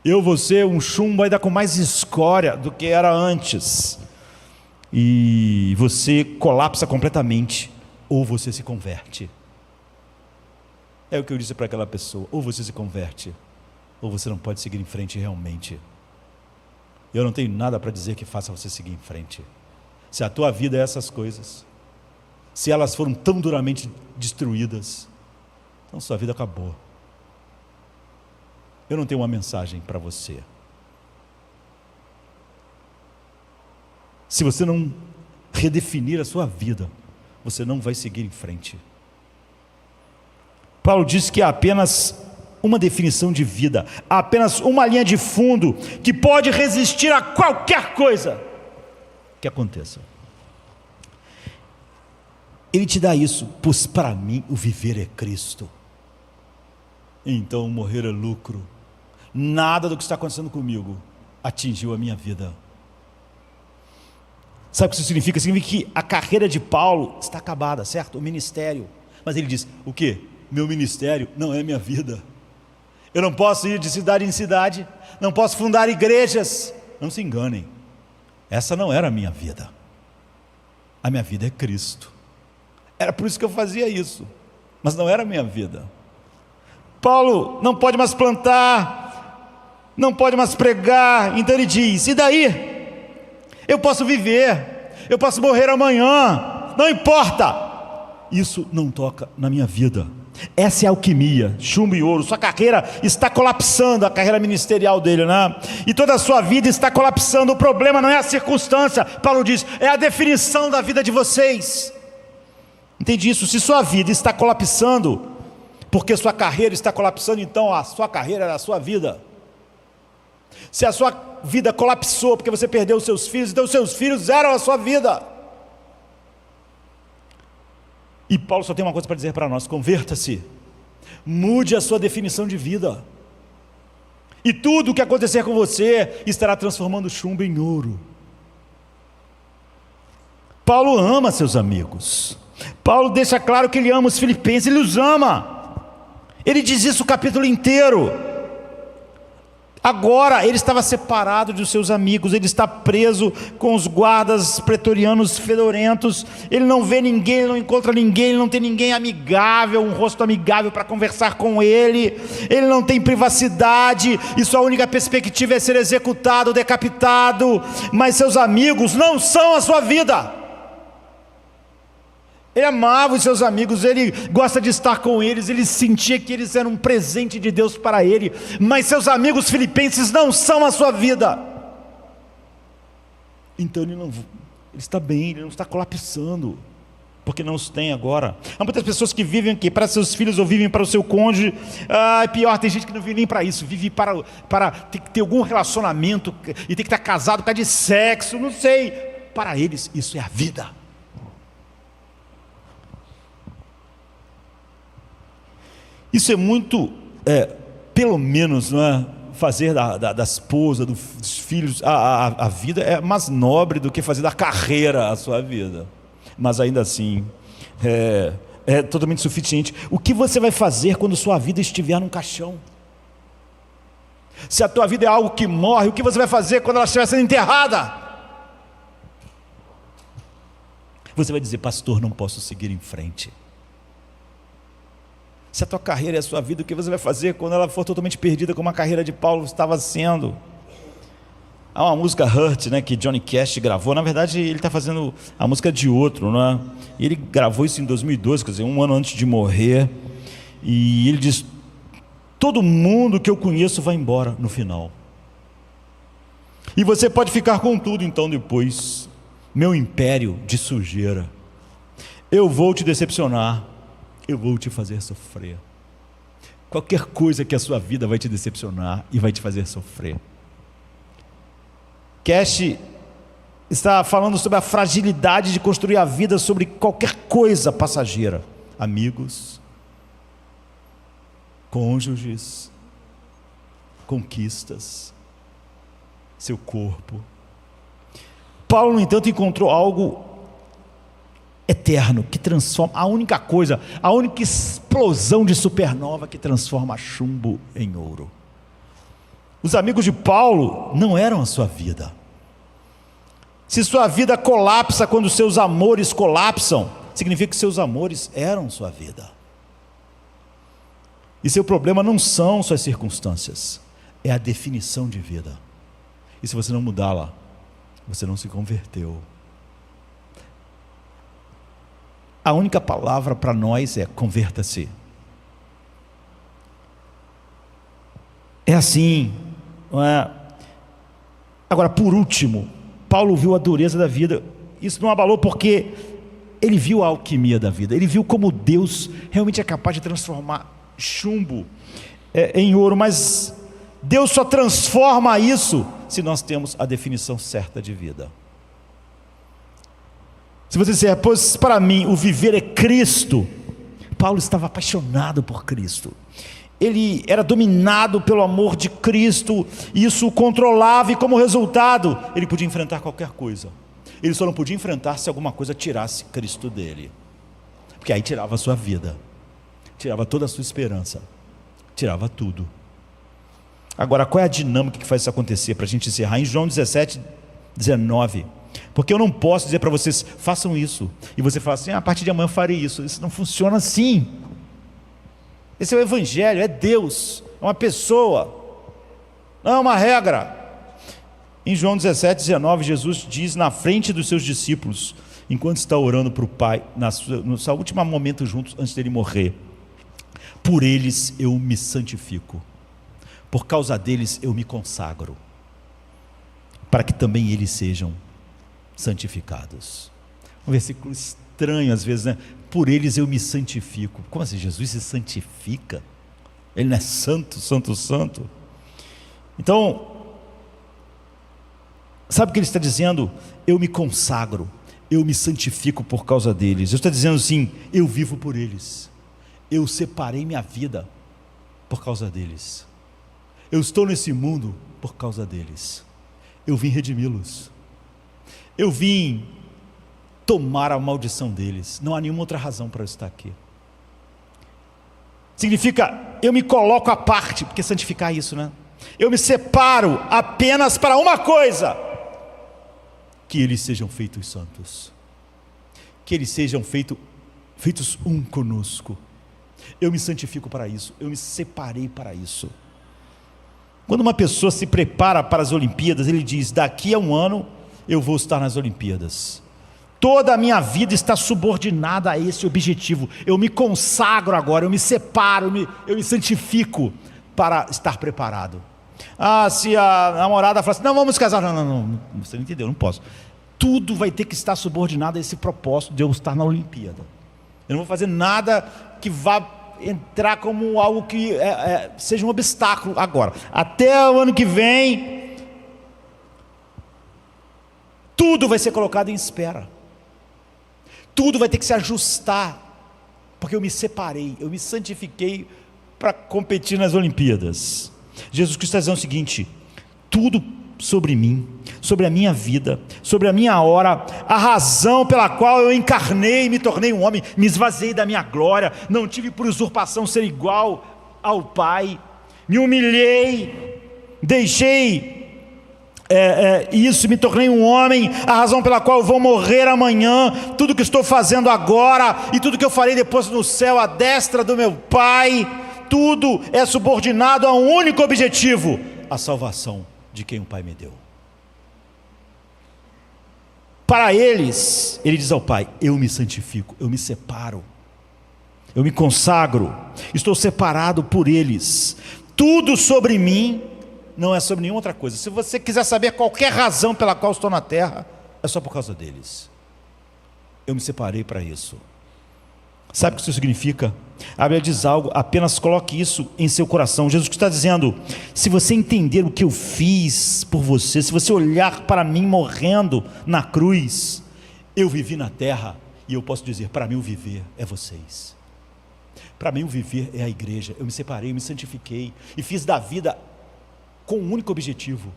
Eu vou ser um chumbo ainda com mais escória do que era antes. E você colapsa completamente, ou você se converte. É o que eu disse para aquela pessoa: ou você se converte, ou você não pode seguir em frente realmente. Eu não tenho nada para dizer que faça você seguir em frente. Se a tua vida é essas coisas, se elas foram tão duramente destruídas, então sua vida acabou. Eu não tenho uma mensagem para você. Se você não redefinir a sua vida, você não vai seguir em frente. Paulo diz que há apenas uma definição de vida, há apenas uma linha de fundo que pode resistir a qualquer coisa que aconteça. Ele te dá isso, pois para mim o viver é Cristo, então morrer é lucro. Nada do que está acontecendo comigo atingiu a minha vida. Sabe o que isso significa? Significa que a carreira de Paulo está acabada, certo? O ministério. Mas ele diz, o quê? Meu ministério não é minha vida. Eu não posso ir de cidade em cidade, não posso fundar igrejas. Não se enganem, essa não era a minha vida. A minha vida é Cristo. Era por isso que eu fazia isso, mas não era a minha vida. Paulo não pode mais plantar, não pode mais pregar, então ele diz, e daí? Eu posso viver, eu posso morrer amanhã, não importa, isso não toca na minha vida. Essa é a alquimia, chumbo e ouro. Sua carreira está colapsando, a carreira ministerial dele, né? E toda a sua vida está colapsando. O problema não é a circunstância, Paulo diz, é a definição da vida de vocês. Entende isso? Se sua vida está colapsando, porque sua carreira está colapsando, então a sua carreira era a sua vida. Se a sua vida colapsou porque você perdeu os seus filhos, então os seus filhos eram a sua vida. E Paulo só tem uma coisa para dizer para nós: converta-se, mude a sua definição de vida, e tudo o que acontecer com você estará transformando chumbo em ouro. Paulo ama seus amigos. Paulo deixa claro que ele ama os filipenses, ele os ama. Ele diz isso o capítulo inteiro. Agora ele estava separado dos seus amigos, ele está preso com os guardas pretorianos fedorentos, ele não vê ninguém, ele não encontra ninguém, ele não tem ninguém amigável, um rosto amigável para conversar com ele não tem privacidade, e sua única perspectiva é ser executado, decapitado, mas seus amigos não são a sua vida. Ele amava os seus amigos, ele gosta de estar com eles, ele sentia que eles eram um presente de Deus para ele, mas seus amigos filipenses não são a sua vida. Então ele está bem, ele não está colapsando. porque não os tem agora. Há muitas pessoas que vivem aqui para seus filhos ou vivem para o seu cônjuge. Pior, tem gente que não vive nem para isso, vive para ter que ter algum relacionamento e tem que estar casado por causa de sexo, não sei. Para eles isso é a vida. Isso é muito, pelo menos, não é? Fazer da esposa, dos filhos, a vida é mais nobre do que fazer da carreira a sua vida. Mas ainda assim, é totalmente suficiente. O que você vai fazer quando sua vida estiver num caixão? Se a tua vida é algo que morre, o que você vai fazer quando ela estiver sendo enterrada? Você vai dizer: pastor, não posso seguir em frente. Se a tua carreira é a sua vida, o que você vai fazer quando ela for totalmente perdida, como a carreira de Paulo estava sendo? Há uma música Hurt, né, que Johnny Cash gravou. Na verdade, ele está fazendo a música de outro, não é? E ele gravou isso em 2012, quer dizer, um ano antes de morrer. E ele diz: todo mundo que eu conheço vai embora no final. E você pode ficar com tudo então depois. Meu império de sujeira. Eu vou te decepcionar. Eu vou te fazer sofrer. Qualquer coisa que a sua vida vai te decepcionar e vai te fazer sofrer. Cash está falando sobre a fragilidade de construir a vida sobre qualquer coisa passageira. Amigos, cônjuges, conquistas, seu corpo. Paulo, no entanto, encontrou algo eterno, que transforma, a única coisa, a única explosão de supernova que transforma chumbo em ouro. Os amigos de Paulo não eram a sua vida. Se sua vida colapsa quando seus amores colapsam, significa que seus amores eram sua vida. E seu problema não são suas circunstâncias, é a definição de vida. E se você não mudá-la, você não se converteu. A única palavra para nós é: converta-se. É assim, não é? Agora, por último, Paulo viu a dureza da vida. Isso não abalou porque ele viu a alquimia da vida. Ele viu como Deus realmente é capaz de transformar chumbo em ouro. Mas Deus só transforma isso se nós temos a definição certa de vida. Se você disser: pois para mim o viver é Cristo. Paulo estava apaixonado por Cristo. Ele era dominado pelo amor de Cristo. Isso o controlava e, como resultado, ele podia enfrentar qualquer coisa. Ele só não podia enfrentar se alguma coisa tirasse Cristo dele, porque aí tirava a sua vida, tirava toda a sua esperança, tirava tudo. Agora, qual é a dinâmica que faz isso acontecer? Para a gente encerrar, em João 17, 19. Porque eu não posso dizer para vocês: façam isso, e você fala assim: a partir de amanhã eu farei isso. Isso não funciona assim. Esse é o Evangelho, é Deus, é uma pessoa, não é uma regra. Em João 17, 19, Jesus diz na frente dos seus discípulos, enquanto está orando para o Pai, no seu último momento juntos, antes dele morrer: por eles eu me santifico, por causa deles eu me consagro, para que também eles sejam santificados. Um versículo estranho às vezes, né? Por eles eu me santifico. Como assim? Jesus se santifica? Ele não é santo, santo, santo? Então, sabe o que ele está dizendo? Eu me consagro, eu me santifico por causa deles. Eu estou dizendo assim: eu vivo por eles, eu separei minha vida por causa deles, eu estou nesse mundo por causa deles, eu vim redimi-los, eu vim tomar a maldição deles. Não há nenhuma outra razão para eu estar aqui. Significa, eu me coloco à parte, porque santificar é isso, né? Eu me separo apenas para uma coisa: que eles sejam feitos santos, que eles sejam feitos um conosco. Eu me santifico para isso, eu me separei para isso. Quando uma pessoa se prepara para as Olimpíadas, ele diz: daqui a um ano eu vou estar nas Olimpíadas. Toda a minha vida está subordinada a esse objetivo. Eu me consagro agora, eu me separo, eu me santifico para estar preparado. Se a namorada fala assim: não, vamos casar. Não, você não entendeu, não posso. Tudo vai ter que estar subordinado a esse propósito de eu estar na Olimpíada. Eu não vou fazer nada que vá entrar como algo que seja um obstáculo agora. Até o ano que vem, tudo vai ser colocado em espera. Tudo vai ter que se ajustar, porque eu me separei, eu me santifiquei para competir nas Olimpíadas. Jesus Cristo está dizendo o seguinte: tudo sobre mim, sobre a minha vida, sobre a minha hora, a razão pela qual eu encarnei, me tornei um homem, me esvaziei da minha glória, não tive por usurpação ser igual ao Pai, me humilhei, deixei isso, me tornei um homem, a razão pela qual eu vou morrer amanhã, tudo que estou fazendo agora e tudo que eu farei depois no céu, à destra do meu Pai, tudo é subordinado a um único objetivo: a salvação de quem o Pai me deu. Para eles, ele diz ao Pai: eu me santifico, eu me separo, eu me consagro, estou separado por eles, tudo sobre mim não é sobre nenhuma outra coisa. Se você quiser saber qualquer razão pela qual estou na terra, é só por causa deles. Eu me separei para isso. Sabe o que isso significa? A Bíblia diz algo, apenas coloque isso em seu coração. Jesus está dizendo: se você entender o que eu fiz por você, se você olhar para mim morrendo na cruz, eu vivi na terra, e eu posso dizer, para mim o viver é vocês. Para mim o viver é a igreja. Eu me separei, eu me santifiquei, e fiz da vida com um único objetivo: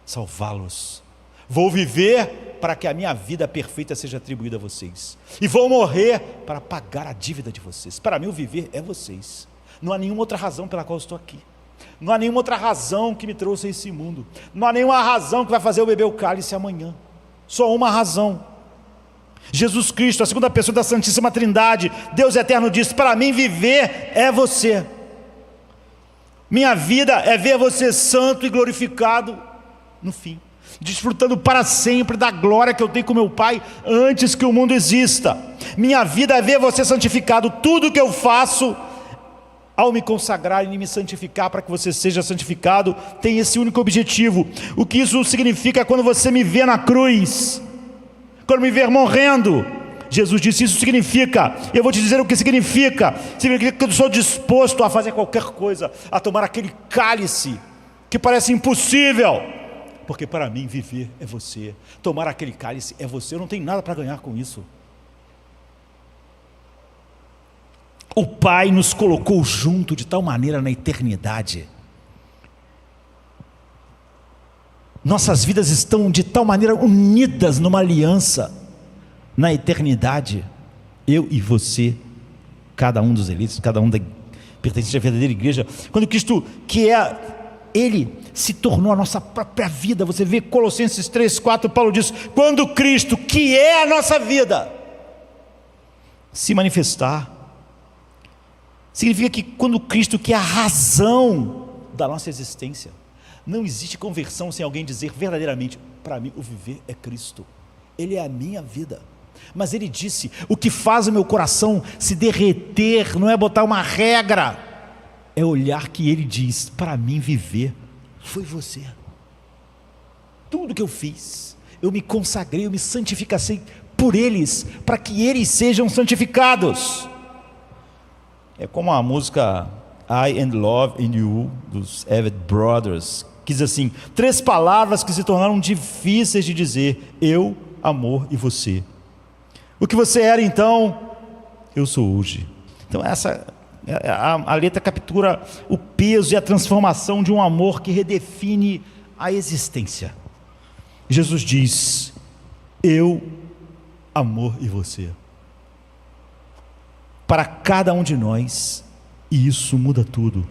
salvá-los. Vou viver para que a minha vida perfeita seja atribuída a vocês, e vou morrer para pagar a dívida de vocês. Para mim o viver é vocês. Não há nenhuma outra razão pela qual eu estou aqui. Não há nenhuma outra razão que me trouxe a esse mundo. Não há nenhuma razão que vai fazer eu beber o cálice amanhã. Só uma razão: Jesus Cristo, a segunda pessoa da Santíssima Trindade, Deus eterno, diz: para mim viver é você. Minha vida é ver você santo e glorificado no fim, desfrutando para sempre da glória que eu tenho com meu Pai antes que o mundo exista. Minha vida é ver você santificado. Tudo que eu faço ao me consagrar e me santificar para que você seja santificado tem esse único objetivo. O que isso significa quando você me vê na cruz, quando me ver morrendo? Jesus disse: isso significa, eu vou te dizer o que significa que eu sou disposto a fazer qualquer coisa, a tomar aquele cálice que parece impossível, porque para mim viver é você, tomar aquele cálice é você. Eu não tenho nada para ganhar com isso. O Pai nos colocou junto de tal maneira na eternidade, nossas vidas estão de tal maneira unidas numa aliança na eternidade, eu e você, cada um dos eleitos, cada um pertencente à verdadeira igreja. Quando Cristo, que Ele se tornou a nossa própria vida. Você vê Colossenses 3:4, Paulo diz: quando Cristo, que é a nossa vida, se manifestar, significa que quando Cristo, que é a razão da nossa existência, não existe conversão sem alguém dizer verdadeiramente: para mim o viver é Cristo, Ele é a minha vida. Mas Ele disse: o que faz o meu coração se derreter não é botar uma regra, é olhar que Ele diz: para mim viver foi você. Tudo que eu fiz, eu me consagrei, eu me santifiquei por eles, para que eles sejam santificados. É como a música I and Love in You, dos Everett Brothers, que diz assim: 3 palavras que se tornaram difíceis de dizer: eu, amor e você. O que você era então, eu sou hoje. Então essa a letra captura o peso e a transformação de um amor que redefine a existência. Jesus diz: eu, amor e você. Para cada um de nós, e isso muda tudo.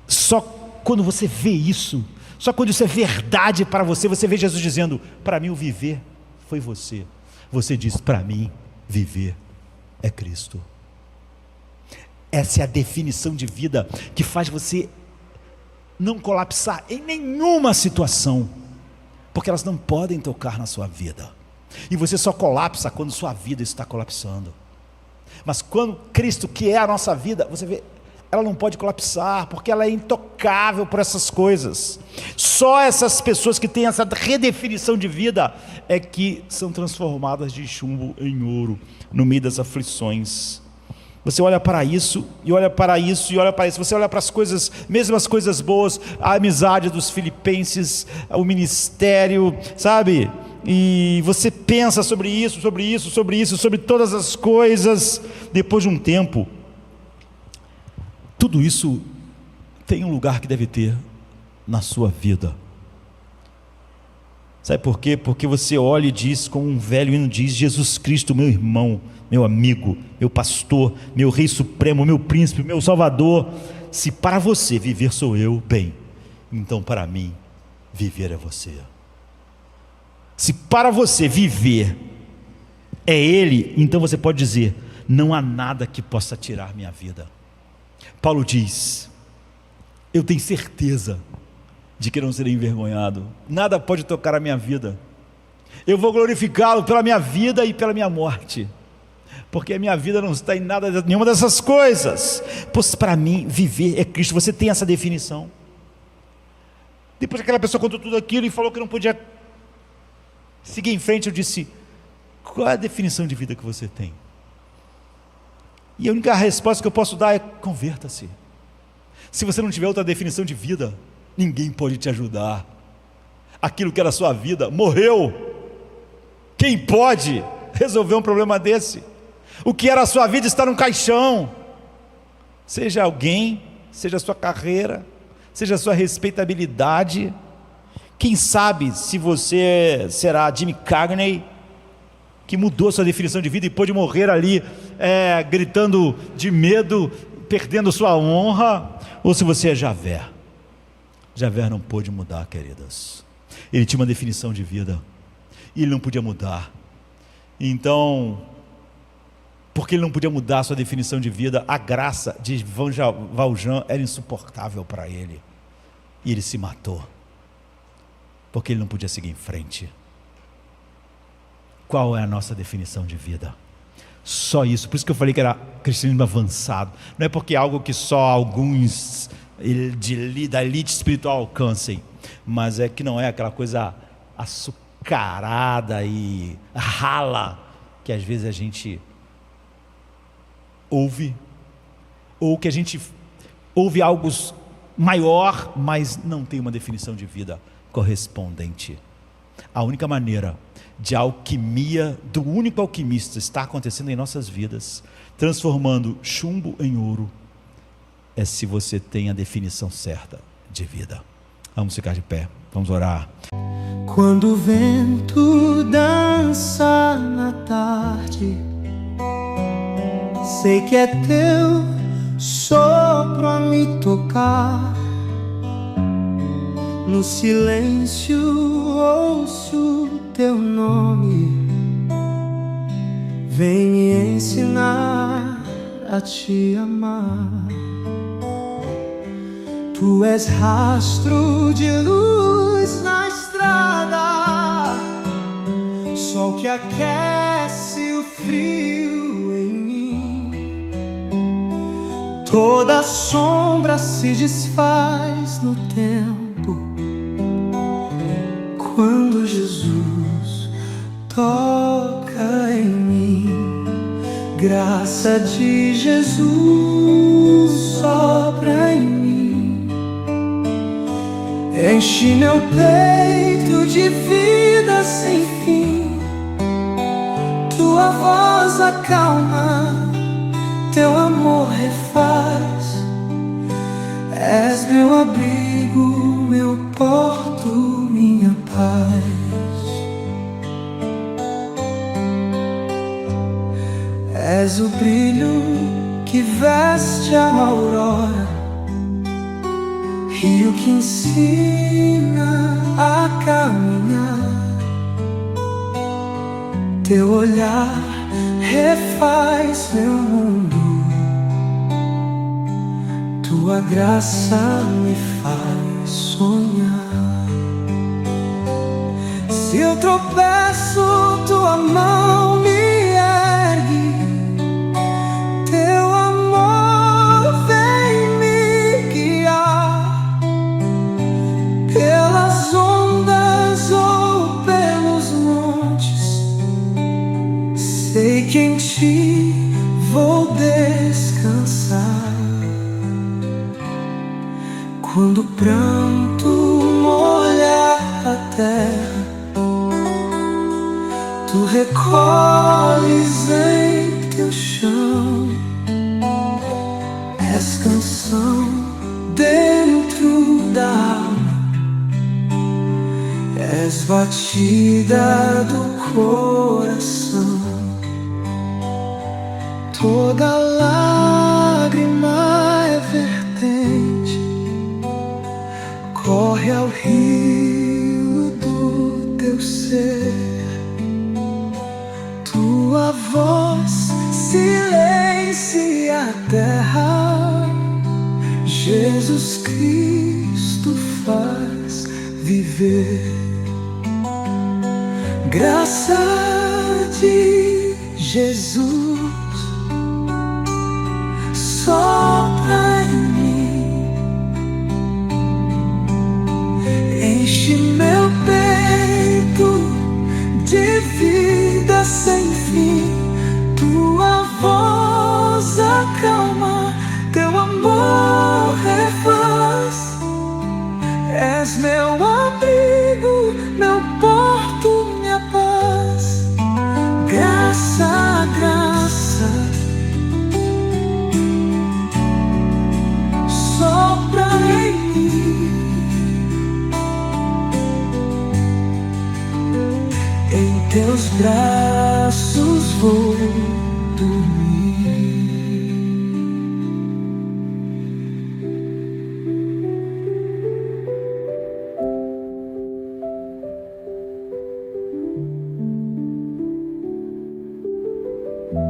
Só quando você vê isso, só quando isso é verdade para você, você vê Jesus dizendo: para mim o viver foi você. Você diz: para mim viver é Cristo. Essa é a definição de vida que faz você não colapsar em nenhuma situação, porque elas não podem tocar na sua vida, e você só colapsa quando sua vida está colapsando. Mas quando Cristo, que é a nossa vida, você vê, ela não pode colapsar, porque ela é intocável por essas coisas. Só essas pessoas que têm essa redefinição de vida é que são transformadas de chumbo em ouro no meio das aflições. Você olha para isso, e olha para isso, e olha para isso. Você olha para as coisas, mesmo as coisas boas, a amizade dos filipenses, o ministério, sabe? E você pensa sobre isso, sobre isso, sobre isso, sobre todas as coisas. Depois de um tempo, tudo isso tem um lugar que deve ter na sua vida. Sabe por quê? Porque você olha e diz, como um velho hino diz: Jesus Cristo, meu irmão, meu amigo, meu pastor, meu rei supremo, meu príncipe, meu salvador. Se para você viver sou eu, bem, então para mim viver é você. Se para você viver é Ele, então você pode dizer: não há nada que possa tirar minha vida. Paulo diz: eu tenho certeza de que não serei envergonhado, nada pode tocar a minha vida, eu vou glorificá-lo pela minha vida e pela minha morte, porque a minha vida não está em nada, nenhuma dessas coisas, pois para mim viver é Cristo. Você tem essa definição? Depois que aquela pessoa contou tudo aquilo e falou que não podia seguir em frente, eu disse: qual é a definição de vida que você tem? E a única resposta que eu posso dar é: converta-se. Se você não tiver outra definição de vida, ninguém pode te ajudar. Aquilo que era a sua vida morreu. Quem pode resolver um problema desse? O que era a sua vida está num caixão. Seja alguém, seja a sua carreira, seja a sua respeitabilidade. Quem sabe se você será Jimmy Cagney, que mudou sua definição de vida e pôde morrer ali, gritando de medo, perdendo sua honra, ou se você é Javé. Javé não pôde mudar, queridas. Ele tinha uma definição de vida e ele não podia mudar. Então, porque ele não podia mudar a sua definição de vida, a graça de Valjean era insuportável para ele, e ele se matou, porque ele não podia seguir em frente. Qual é a nossa definição de vida? Só isso. Por isso que eu falei que era cristianismo avançado. Não é porque é algo que só alguns da elite espiritual alcancem, mas é que não é aquela coisa açucarada e rala que às vezes a gente ouve, ou que a gente ouve algo maior, mas não tem uma definição de vida correspondente. A única maneira de alquimia do único alquimista está acontecendo em nossas vidas, transformando chumbo em ouro, é se você tem a definição certa de vida. Vamos ficar de pé, vamos orar. Quando o vento dança na tarde, sei que é teu sopro a me tocar. No silêncio ouço teu nome, vem me ensinar a te amar. Tu és rastro de luz na estrada, sol que aquece o frio em mim. Toda sombra se desfaz no tempo, quando Jesus toca em mim. Graça de Jesus sopra em mim, enche meu peito de vida sem fim. Tua voz acalma, teu amor refaz. És meu abrigo, meu porto, minha paz. És o brilho que veste a aurora, rio que ensina a caminhar. Teu olhar refaz meu mundo, tua graça me faz sonhar. Se eu tropeço, tua mão me ergue, teu amor vem recolhes em teu chão. És canção dentro da alma, és batida do coração. Toda lágrima é vertente, corre ao rio do teu ser. Tua voz silencia a terra, Jesus Cristo faz viver. Graça de Jesus sopra em mim, enche meu peito de vida sem fim. Tua voz acalma, teu amor refaz. És meu abrigo, meu porto, minha paz. Graça, graça sopra em mim. Em teus braços vou dormir.